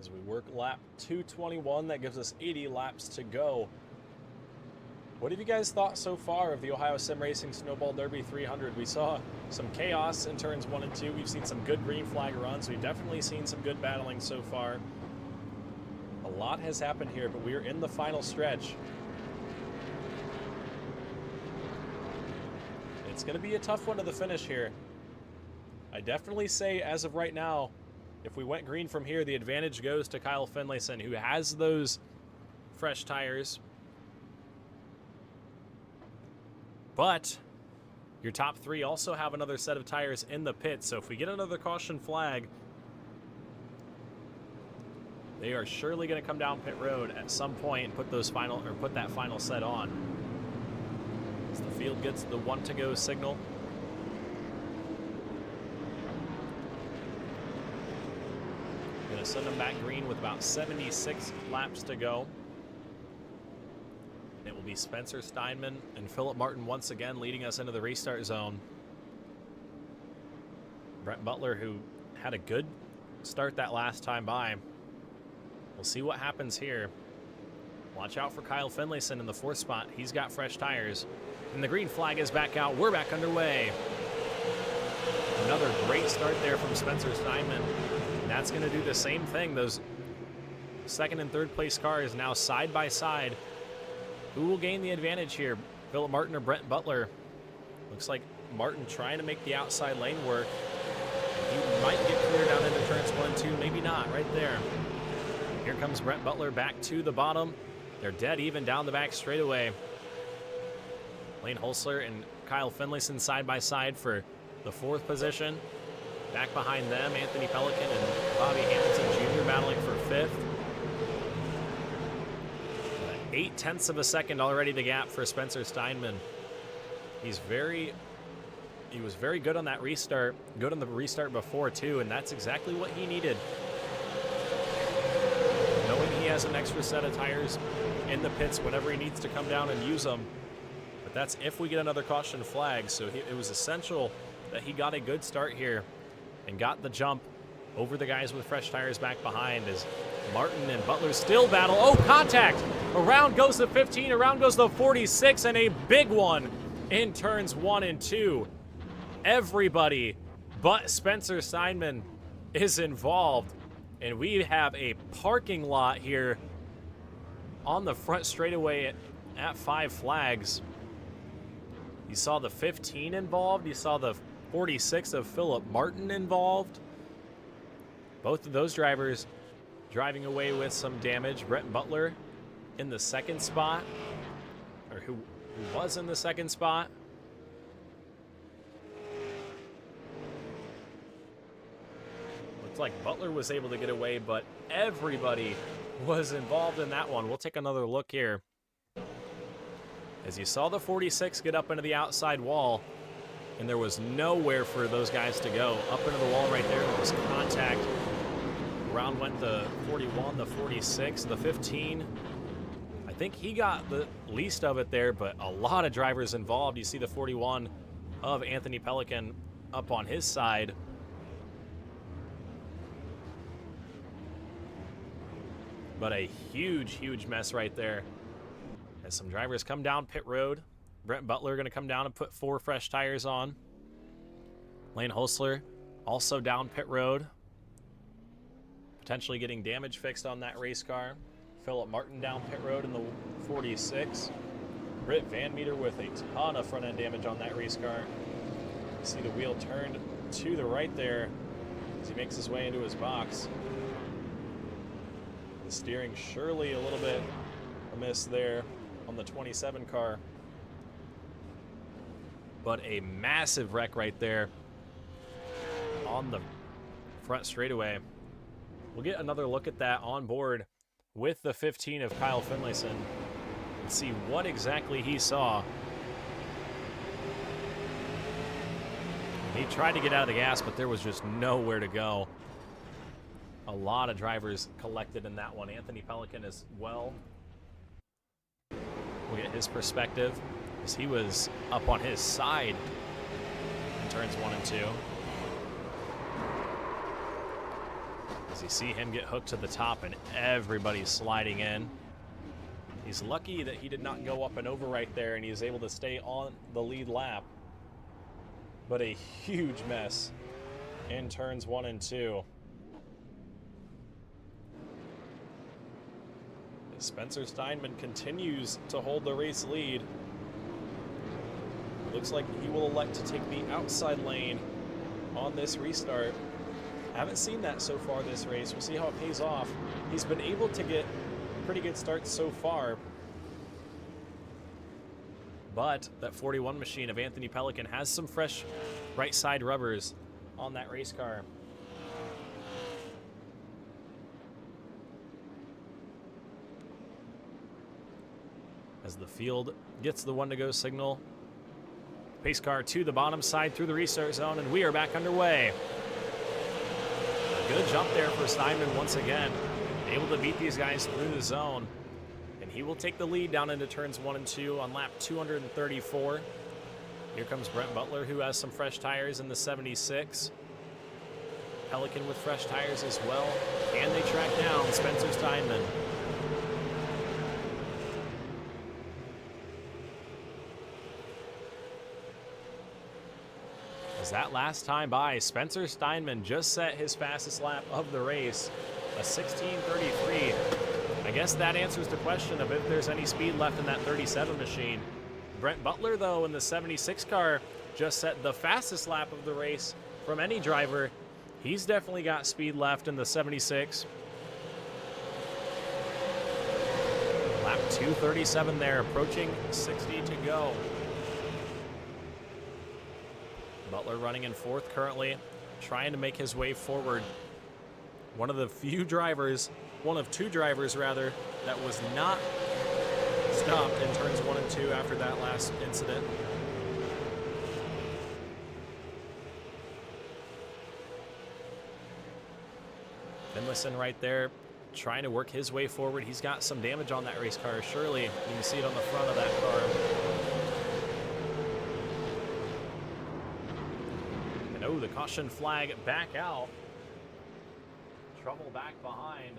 As we work lap 221, that gives us 80 laps to go. What have you guys thought so far of the Ohio Sim Racing Snowball Derby 300? We saw some chaos in turns 1 and 2. We've seen some good green flag runs. We've definitely seen some good battling so far. A lot has happened here, but we are in the final stretch. It's going to be a tough one to the finish here. I definitely say, as of right now, if we went green from here, the advantage goes to Kyle Finlayson, who has those fresh tires. But your top 3 also have another set of tires in the pit, so if we get another caution flag, they are surely going to come down pit road at some point and put that final set on. As the field gets the 1 to go signal. Going to send them back green with about 76 laps to go. It will be Spencer Steinman and Philip Martin once again leading us into the restart zone. Brent Butler, who had a good start that last time by. We'll see what happens here. Watch out for Kyle Finlayson in the 4th spot. He's got fresh tires. And the green flag is back out. We're back underway. Another great start there from Spencer Steinman. And that's going to do the same thing. Those 2nd and 3rd place cars now side by side. Who will gain the advantage here? Philip Martin or Brent Butler? Looks like Martin trying to make the outside lane work. He might get clear down into turns 1 and 2. Maybe not. Right there. Here comes Brent Butler back to the bottom. They're dead even down the back straightaway. Lane Holsler and Kyle Finlayson side by side for the 4th position. Back behind them, Anthony Pelican and Bobby Hamilton Jr. battling for 5th. 0.8 of a second already the gap for Spencer Steinman. He was very good on that restart, good on the restart before too, and that's exactly what he needed. Knowing he has an extra set of tires in the pits whenever he needs to come down and use them. But that's if we get another caution flag, so it was essential that he got a good start here and got the jump over the guys with fresh tires back behind as Martin and Butler still battle. Oh, contact! Around goes the 15, around goes the 46, and a big one in turns 1 and 2. Everybody but Spencer Steinman is involved, and we have a parking lot here on the front straightaway at 5 flags. You saw the 15 involved. You saw the 46 of Philip Martin involved. Both of those drivers driving away with some damage. Brent Butler in the 2nd spot, or who was in the 2nd spot. Looked like Butler was able to get away, but everybody was involved in that one. We'll take another look here. As you saw the 46 get up into the outside wall, and there was nowhere for those guys to go. Up into the wall right there, there was contact. Around went the 41, the 46, the 15. I think he got the least of it there, but a lot of drivers involved. You see the 41 of Anthony Pelican up on his side. But a huge, huge mess right there. As some drivers come down pit road. Brent Butler going to come down and put 4 fresh tires on. Lane Hostler also down pit road. Potentially getting damage fixed on that race car. Philip Martin down pit road in the 46. Britt Van Meter with a ton of front end damage on that race car. You see the wheel turned to the right there as he makes his way into his box. The steering surely a little bit amiss there on the 27 car. But a massive wreck right there on the front straightaway. We'll get another look at that on board with the 15 of Kyle Finlayson and see what exactly he saw. He tried to get out of the gas, but there was just nowhere to go. A lot of drivers collected in that one. Anthony Pelican as well. We'll get his perspective as he was up on his side in turns 1 and 2. As you see him get hooked to the top and everybody's sliding in. He's lucky that he did not go up and over right there and he was able to stay on the lead lap. But a huge mess in turns 1 and 2. Spencer Steinman continues to hold the race lead. Looks like he will elect to take the outside lane on this restart. Haven't seen that so far this race. We'll see how it pays off. He's been able to get pretty good starts so far. But that 41 machine of Anthony Pelican has some fresh right side rubbers on that race car. As the field gets the 1-to-go signal. Pace car to the bottom side through the restart zone, and we are back underway. A good jump there for Steinman once again. Able to beat these guys through the zone. And he will take the lead down into turns 1 and 2 on lap 234. Here comes Brent Butler, who has some fresh tires in the 76. Pelican with fresh tires as well. And they track down Spencer Steinman. As that last time by, Spencer Steinman just set his fastest lap of the race, a 16:33. I guess that answers the question of if there's any speed left in that 37 machine. Brent Butler, though, in the 76 car, just set the fastest lap of the race from any driver. He's definitely got speed left in the 76. Lap 237 there, approaching 60 to go. Butler running in 4th currently, trying to make his way forward. One of the few drivers, one of 2 drivers rather, that was not stopped in turns 1 and 2 after that last incident. Finlayson right there, trying to work his way forward. He's got some damage on that race car, surely. You can see it on the front of that car. Oh, the caution flag back out. Trouble back behind.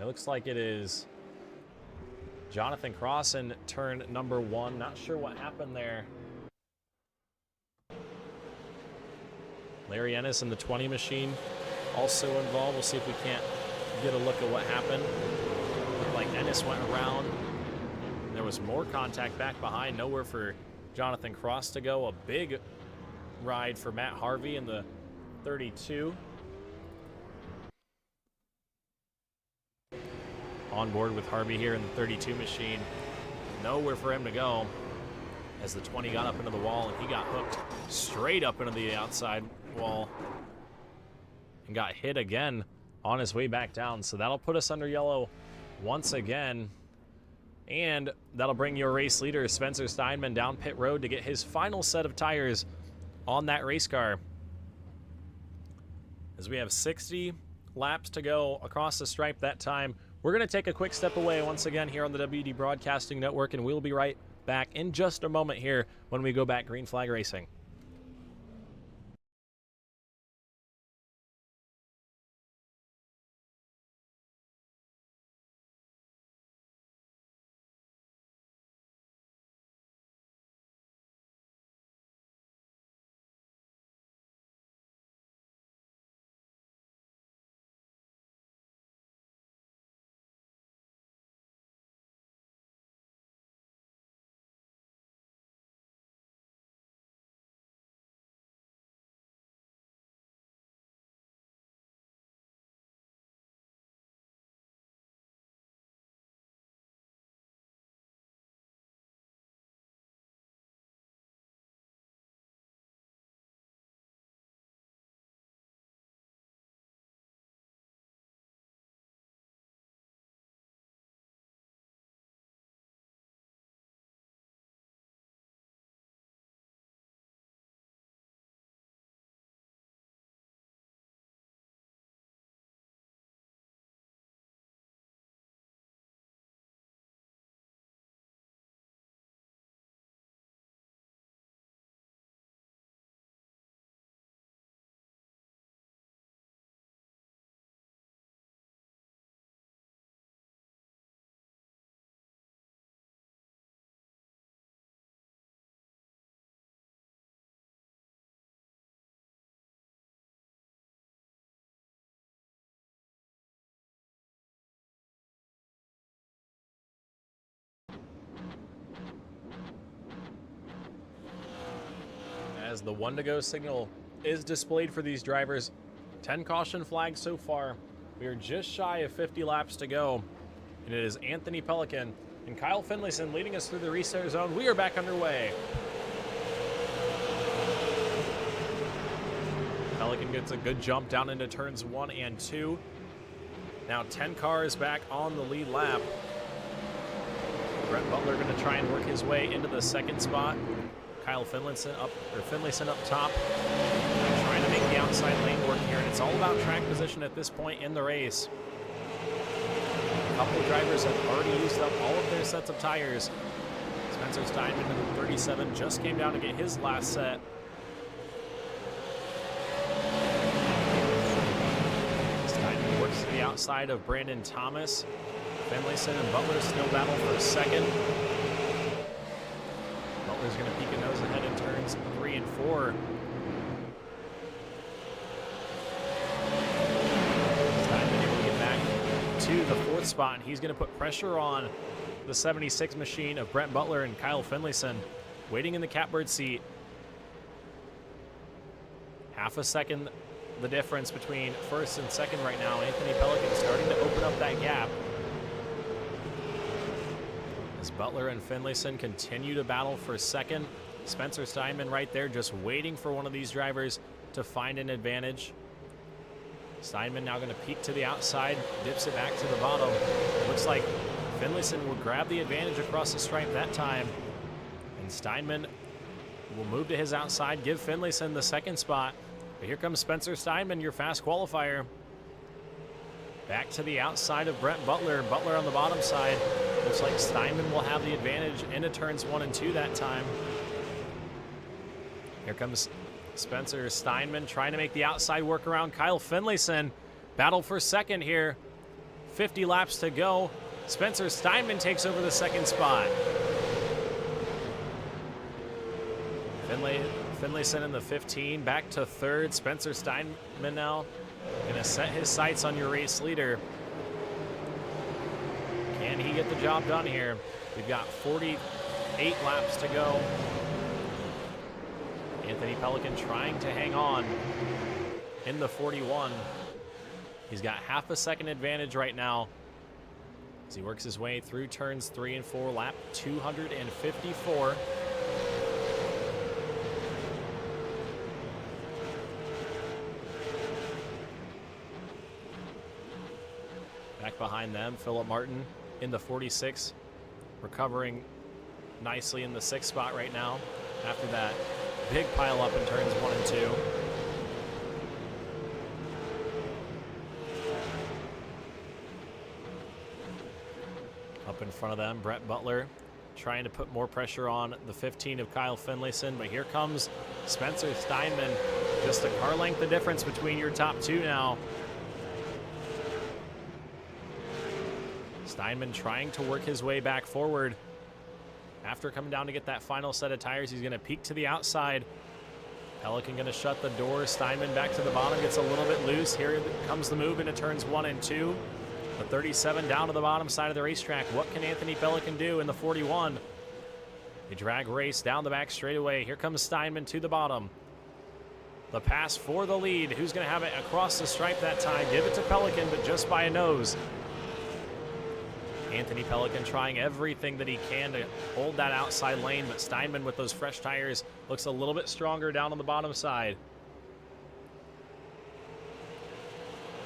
It looks like it is Jonathan Cross in turn number 1. Not sure what happened there. Larry Ennis in the 20 machine also involved. We'll see if we can't get a look at what happened. Looked like Ennis went around. There was more contact back behind. Nowhere for Jonathan Cross to go. A big ride for Matt Harvey in the 32. On board with Harvey here in the 32 machine. Nowhere for him to go. as the 20 got up into the wall, and he got hooked straight up into the outside wall and got hit again on his way back down. So that'll put us under yellow once again, and that'll bring your race leader, Spencer Steinman, down pit road to get his final set of tires on that race car. As we have 60 laps to go across the stripe that time, we're going to take a quick step away once again here on the WD Broadcasting Network, and we'll be right back in just a moment here when we go back green flag racing. As the 1 to go signal is displayed for these drivers, 10 caution flags so far. We are just shy of 50 laps to go, and it is Anthony Pelican and Kyle Finlayson leading us through the restart zone. We are back underway. Pelican gets a good jump down into turns 1 and 2. Now 10 cars back on the lead lap. Brett Butler going to try and work his way into the second spot. Kyle Finlayson up top, trying to make the outside lane work here, and it's all about track position at this point in the race. A couple of drivers have already used up all of their sets of tires. Spencer Steinman in the 37 just came down to get his last set. Steinman works to the outside of Brandon Thomas. Finlayson and Butler still battle for a second. Butler's going to peek a nose ahead in turns 3 and 4. Steinman able to get back to the 4th spot, and he's going to put pressure on the 76 machine of Brent Butler and Kyle Finlayson, waiting in the catbird seat. Half a second the difference between first and second right now. Anthony Pelican starting to open up that gap. As Butler and Finlayson continue to battle for second, Spencer Steinman right there just waiting for one of these drivers to find an advantage. Steinman now going to peek to the outside, dips it back to the bottom. It looks like Finlayson will grab the advantage across the stripe that time, and Steinman will move to his outside, give Finlayson the second spot. But here comes Spencer Steinman, your fast qualifier. Back to the outside of Brent Butler. Butler on the bottom side. Looks like Steinman will have the advantage into turns 1 and 2 that time. Here comes Spencer Steinman trying to make the outside work around Kyle Finlayson. Battle for second here. 50 laps to go. Spencer Steinman takes over the second spot. Finlayson in the 15, back to third. Spencer Steinman now gonna set his sights on your race leader. Can he get the job done here? We've got 48 laps to go. Anthony Pelican trying to hang on in the 41. He's got half a second advantage right now as he works his way through turns 3 and 4, lap 254. back behind them. Philip Martin in the 46, recovering nicely in the 6th spot right now after that big pile up in turns 1 and 2. Up in front of them, Brett Butler trying to put more pressure on the 15 of Kyle Finlayson, but here comes Spencer Steinman. Just a car length of difference between your top two now. Steinman trying to work his way back forward. After coming down to get that final set of tires, he's going to peek to the outside. Pelican going to shut the door. Steinman back to the bottom, gets a little bit loose. Here comes the move into turns 1 and 2. The 37 down to the bottom side of the racetrack. What can Anthony Pelican do in the 41? A drag race down the back straightaway. Here comes Steinman to the bottom. The pass for the lead. Who's going to have it across the stripe that time? Give it to Pelican, but just by a nose. Anthony Pelican trying everything that he can to hold that outside lane, but Steinman with those fresh tires looks a little bit stronger down on the bottom side.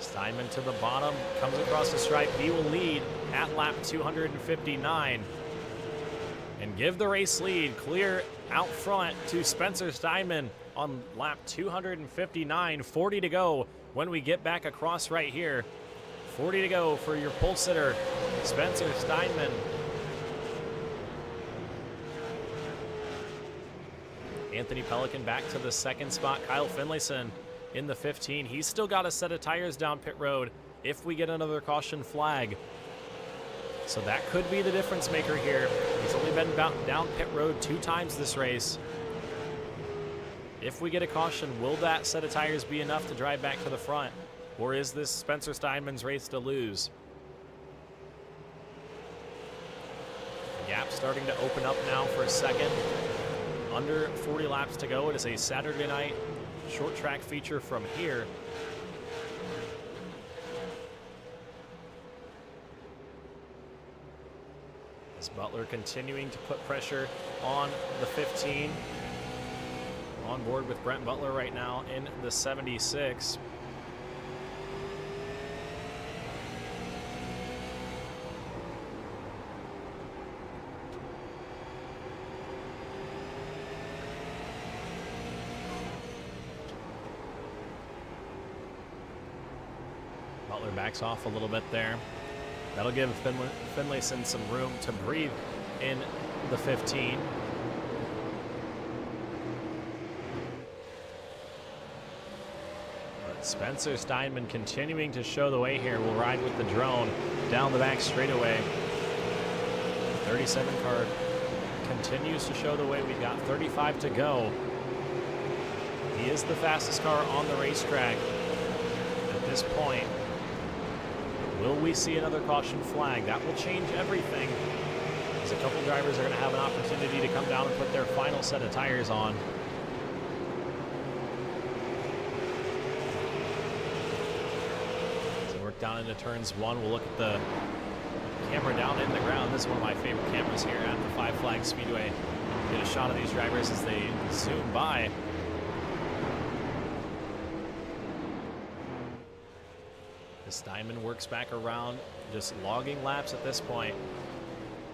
Steinman to the bottom, comes across the stripe. He will lead at lap 259 and give the race lead clear out front to Spencer Steinman on lap 259. 40 to go when we get back across right here. 40 to go for your pole sitter, Spencer Steinman. Anthony Pelican back to the 2nd spot. Kyle Finlayson in the 15. He's still got a set of tires down pit road if we get another caution flag. So that could be the difference maker here. He's only been down pit road 2 times this race. If we get a caution, will that set of tires be enough to drive back to the front? Or is this Spencer Steinman's race to lose? The gap starting to open up now for a second. Under 40 laps to go. It is a Saturday night short track feature from here. As Butler continuing to put pressure on the 15. On board with Brent Butler right now in the 76. Butler backs off a little bit there. That'll give Finlayson some room to breathe in the 15. But Spencer Steinman continuing to show the way here. Will ride with the drone down the back straightaway. 37 car continues to show the way. We've got 35 to go. He is the fastest car on the racetrack at this point. Will we see another caution flag? That will change everything, as a couple drivers are going to have an opportunity to come down and put their final set of tires on. So work down into turns 1. We'll look at the camera down in the ground. This is one of my favorite cameras here at the Five Flags Speedway. Get a shot of these drivers as they zoom by. Steinman works back around, just logging laps at this point.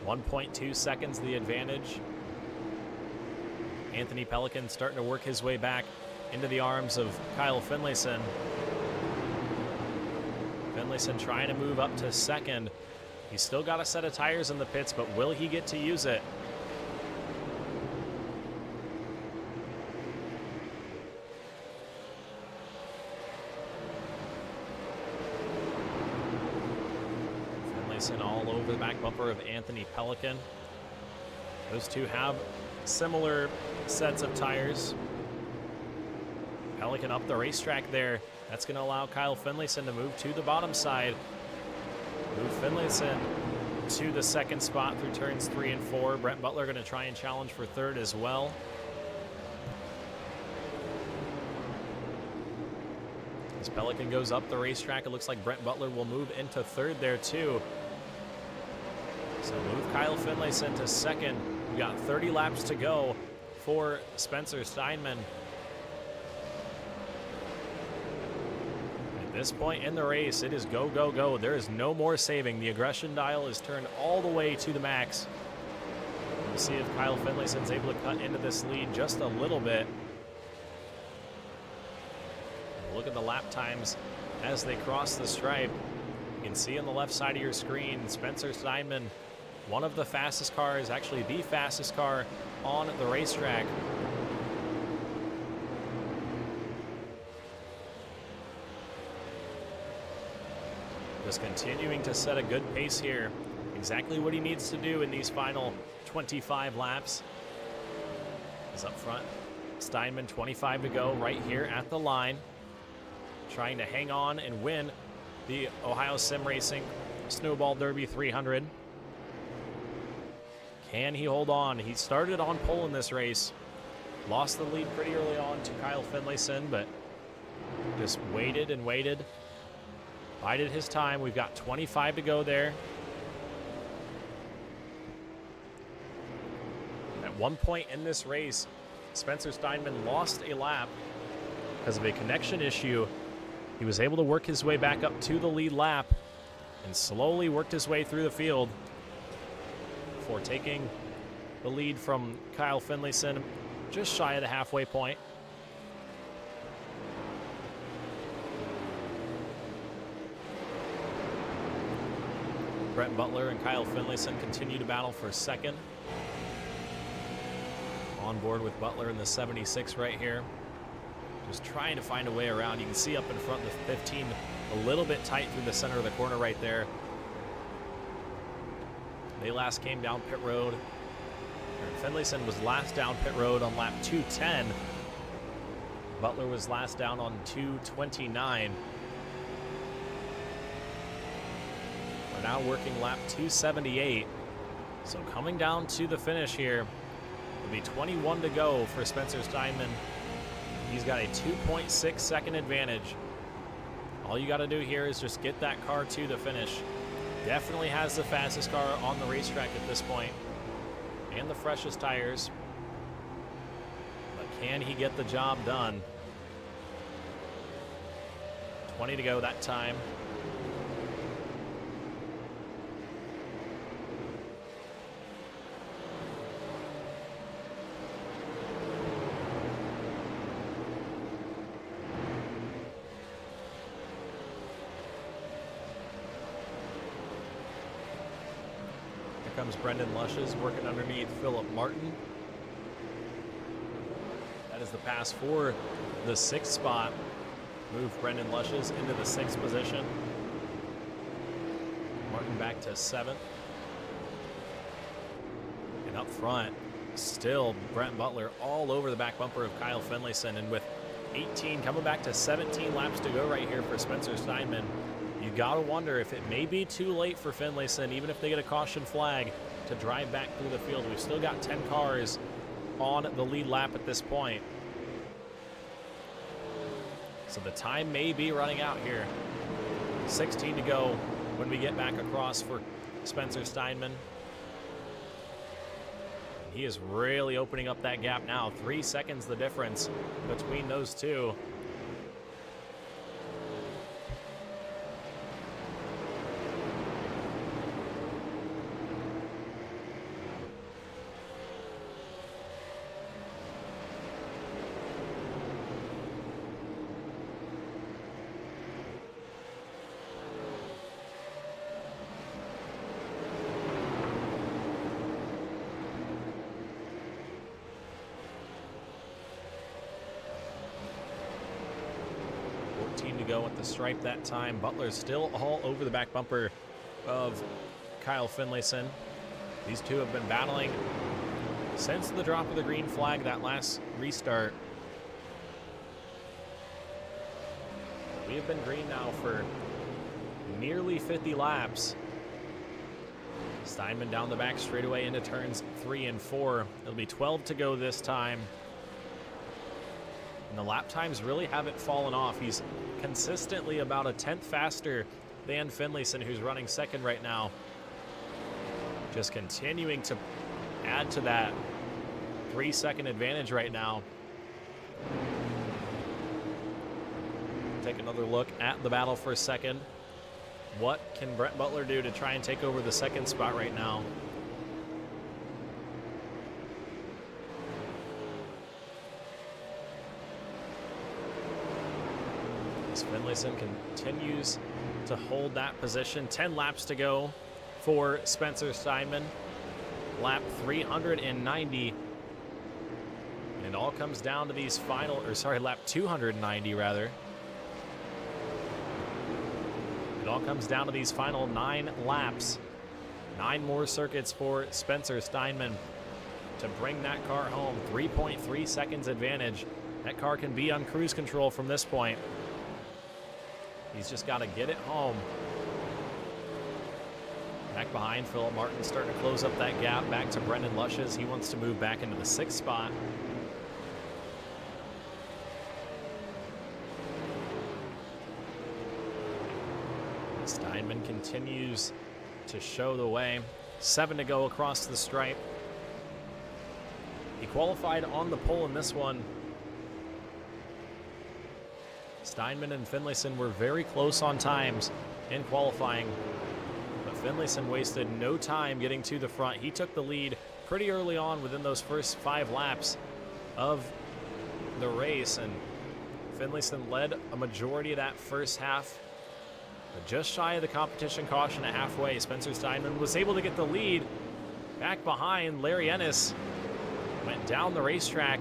1.2 seconds the advantage. Anthony Pelican starting to work his way back into the arms of Kyle Finlayson. Finlayson trying to move up to 2nd. He's still got a set of tires in the pits, but will he get to use it? All over the back bumper of Anthony Pelican. Those two have similar sets of tires. Pelican up the racetrack there. That's going to allow Kyle Finlayson to move to the bottom side. Move Finlayson to the 2nd spot through turns 3 and 4. Brent Butler going to try and challenge for 3rd as well. As Pelican goes up the racetrack, it looks like Brent Butler will move into 3rd there too. So move Kyle Finlayson to 2nd. We've got 30 laps to go for Spencer Steinman. At this point in the race, it is go, go, go. There is no more saving. The aggression dial is turned all the way to the max. We'll see if Kyle Finlayson's able to cut into this lead just a little bit. Look at the lap times as they cross the stripe. You can see on the left side of your screen, Spencer Steinman, one of the fastest cars, actually the fastest car on the racetrack. Just continuing to set a good pace here. Exactly what he needs to do in these final 25 laps. Is up front. Steinman, 25 to go right here at the line. Trying to hang on and win the Ohio Sim Racing Snowball Derby 300. Can he hold on? He started on pole in this race. Lost the lead pretty early on to Kyle Finlayson, but just waited and waited. Bided his time. We've got 25 to go there. At one point in this race, Spencer Steinman lost a lap because of a connection issue. He was able to work his way back up to the lead lap and slowly worked his way through the field before taking the lead from Kyle Finlayson just shy of the halfway point. Brett Butler and Kyle Finlayson continue to battle for second. On board with Butler in the 76 right here. Just trying to find a way around. You can see up in front the 15 a little bit tight through the center of the corner right there. They last came down pit road. Finlayson was last down pit road on lap 210. Butler was last down on 229. We're now working lap 278. So coming down to the finish here, it'll be 21 to go for Spencer Steinman. He's got a 2.6 second advantage. All you got to do here is just get that car to the finish. Definitely has the fastest car on the racetrack at this point, and the freshest tires. But can he get the job done? 20 to go that time. Comes Brendan Lushes working underneath Philip Martin. That is the pass for the 6th spot. Move Brendan Lushes into the 6th position. Martin back to 7th. And up front, still Brent Butler all over the back bumper of Kyle Finlayson. And with 18 coming back to 17 laps to go right here for Spencer Steinman, you gotta wonder if it may be too late for Finlayson, even if they get a caution flag, to drive back through the field. We've still got 10 cars on the lead lap at this point. So the time may be running out here. 16 to go when we get back across for Spencer Steinman. He is really opening up that gap now. 3 seconds the difference between those two. To go at the stripe that time. Butler's still all over the back bumper of Kyle Finlayson. These two have been battling since the drop of the green flag, that last restart. We have been green now for nearly 50 laps. Steinman down the back straightaway into turns 3 and 4. It'll be 12 to go this time. And the lap times really haven't fallen off. He's consistently about a 10th faster than Finlayson, who's running second right now. Just continuing to add to that 3-second advantage right now. take another look at the battle for a second. What can Brett Butler do to try and take over the second spot right now? As Finlayson continues to hold that position. 10 laps to go for Spencer Steinman. Lap 390. And it all comes down to these final, lap 290 rather. It all comes down to these final 9 laps. 9 more circuits for Spencer Steinman to bring that car home. 3.3 seconds advantage. That car can be on cruise control from this point. He's just got to get it home. Back behind, Philip Martin starting to close up that gap. Back to Brendan Lushes. He wants to move back into the 6th spot. Steinman continues to show the way. 7 to go across the stripe. He qualified on the pole in this one. Steinman and Finlayson were very close on times in qualifying, but Finlayson wasted no time getting to the front. He took the lead pretty early on within those first 5 laps of the race, and Finlayson led a majority of that first half, but just shy of the competition caution at halfway. Spencer Steinman was able to get the lead. Back behind, Larry Ennis went down the racetrack.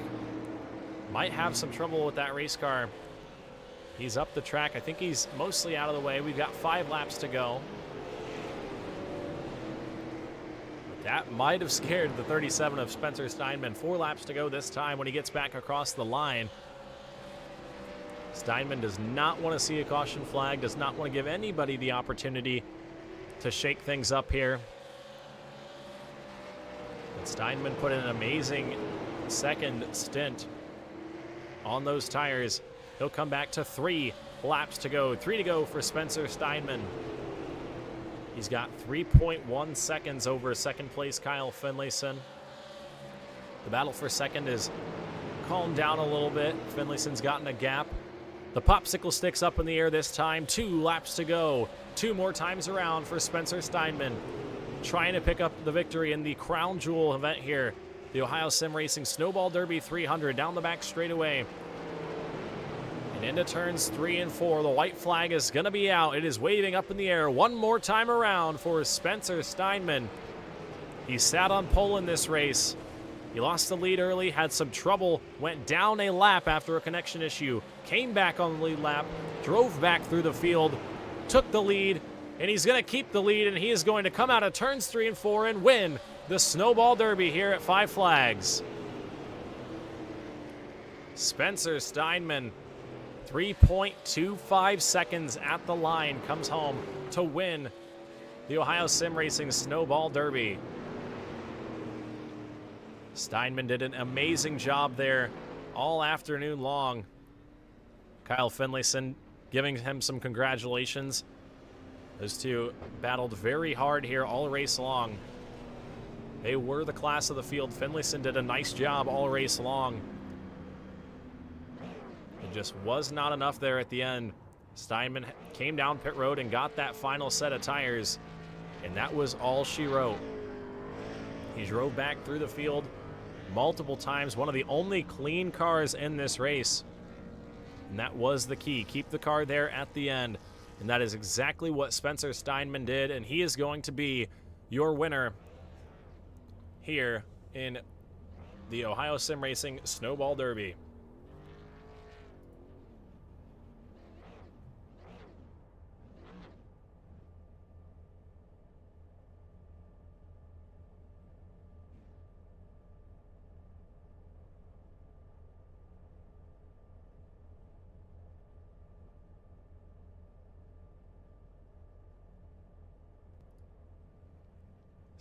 Might have some trouble with that race car. He's up the track. I think he's mostly out of the way. We've got 5 laps to go. But that might have scared the 37 of Spencer Steinman. 4 laps to go this time when he gets back across the line. Steinman does not want to see a caution flag, does not want to give anybody the opportunity to shake things up here. But Steinman put in an amazing second stint on those tires. He'll come back to 3 laps to go. 3 to go for Spencer Steinman. He's got 3.1 seconds over second place Kyle Finlayson. The battle for second is calmed down a little bit. Finlayson's gotten a gap. The popsicle stick's up in the air this time. 2 laps to go. 2 more times around for Spencer Steinman. Trying to pick up the victory in the crown jewel event here. The Ohio Sim Racing Snowball Derby 300 down the back straightaway. And into turns 3 and 4. The white flag is going to be out. It is waving up in the air one more time around for Spencer Steinman. He sat on pole in this race. He lost the lead early, had some trouble, went down a lap after a connection issue, came back on the lead lap, drove back through the field, took the lead, and he's going to keep the lead, and he is going to come out of turns 3 and 4 and win the Snowball Derby here at 5 Flags. Spencer Steinman, 3.25 seconds at the line, comes home to win the Ohio Sim Racing Snowball Derby. Steinman did an amazing job there all afternoon long. Kyle Finlayson giving him some congratulations. Those two battled very hard here all race long. They were the class of the field. Finlayson did a nice job all race long. It just was not enough there at the end. Steinman came down pit road and got that final set of tires, and that was all she wrote. He drove back through the field multiple times, one of the only clean cars in this race, and that was the key. Keep the car there at the end, and that is exactly what Spencer Steinman did, and he is going to be your winner here in the Ohio Sim Racing Snowball Derby.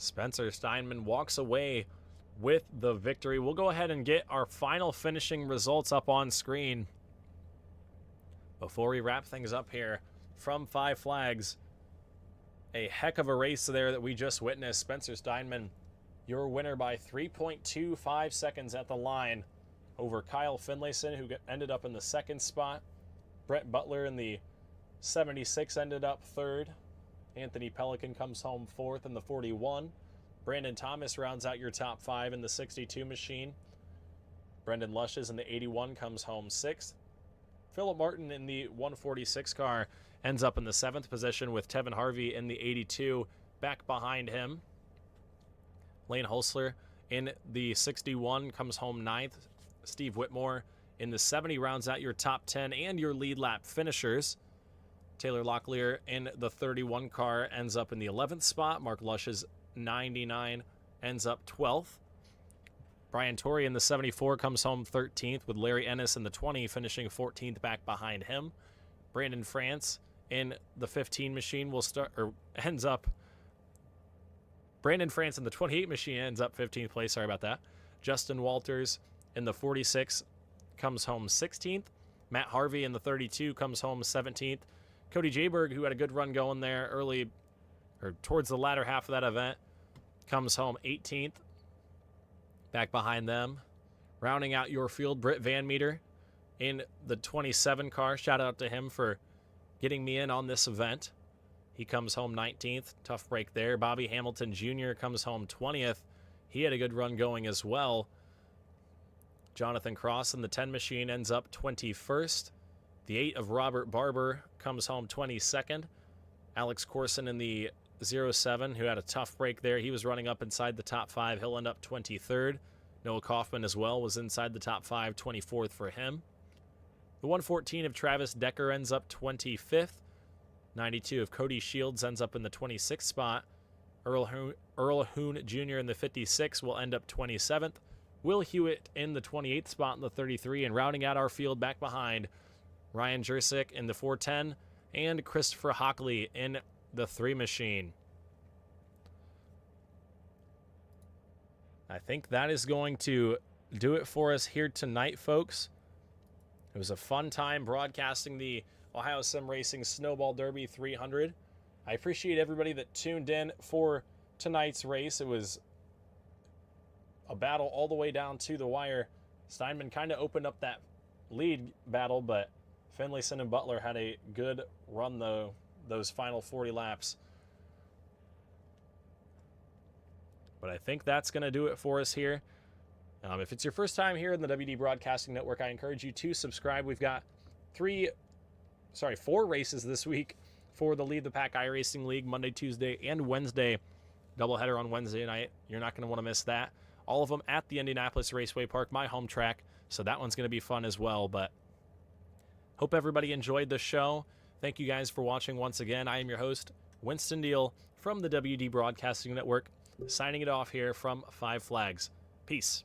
Spencer Steinman walks away with the victory. We'll go ahead and get our final finishing results up on screen before we wrap things up here from 5 Flags. A heck of a race there that we just witnessed. Spencer Steinman, your winner by 3.25 seconds at the line over Kyle Finlayson, who ended up in the 2nd spot. Brett Butler in the 76 ended up third. Anthony Pelican comes home fourth in the 41. Brandon Thomas rounds out your top 5 in the 62 machine. Brendan Lushes in the 81 comes home sixth. Philip Martin in the 146 car ends up in the 7th position, with Tevin Harvey in the 82 back behind him. Lane Holsler in the 61 comes home 9th. Steve Whitmore in the 70 rounds out your top 10 and your lead lap finishers. Taylor Locklear in the 31 car ends up in the 11th spot. Mark Lush's 99 ends up 12th. Brian Torrey in the 74 comes home 13th, with Larry Ennis in the 20 finishing 14th back behind him. Brandon France in the 15 machine ends up. Brandon France in the 28 machine ends up 15th place. Sorry about that. Justin Walters in the 46 comes home 16th. Matt Harvey in the 32 comes home 17th. Cody Jayberg, who had a good run going there early, or towards the latter half of that event, comes home 18th. Back behind them, rounding out your field, Britt Van Meter in the 27 car. Shout out to him for getting me in on this event. He comes home 19th. Tough break there. Bobby Hamilton Jr. comes home 20th. He had a good run going as well. Jonathan Cross in the 10 machine ends up 21st. The 8 of Robert Barber comes home 22nd. Alex Corson in the 07, who had a tough break there. He was running up inside the top 5. He'll end up 23rd. Noah Kaufman as well was inside the top 5, 24th for him. The 114 of Travis Decker ends up 25th. 92 of Cody Shields ends up in the 26th spot. Earl Hoon Jr. in the 56 will end up 27th. Will Hewitt in the 28th spot in the 33, and rounding out our field back behind, Ryan Jersick in the 410 and Christopher Hockley in the 3 machine. I think that is going to do it for us here tonight, folks. It was a fun time broadcasting the Ohio Sim Racing Snowball Derby 300. I appreciate everybody that tuned in for tonight's race. It was a battle all the way down to the wire. Steinman kind of opened up that lead battle, but Finlayson and Butler had a good run, though, those final 40 laps. But I think that's going to do it for us here. If it's your first time here in the WD Broadcasting Network, I encourage you to subscribe. We've got 4 races this week for the Lead the Pack iRacing League, Monday, Tuesday, and Wednesday. Doubleheader on Wednesday night. You're not going to want to miss that. All of them at the Indianapolis Raceway Park, my home track. So that one's going to be fun as well. But hope everybody enjoyed the show. Thank you guys for watching once again. I am your host, Winston Deal from the WD Broadcasting Network, signing it off here from Five Flags. Peace.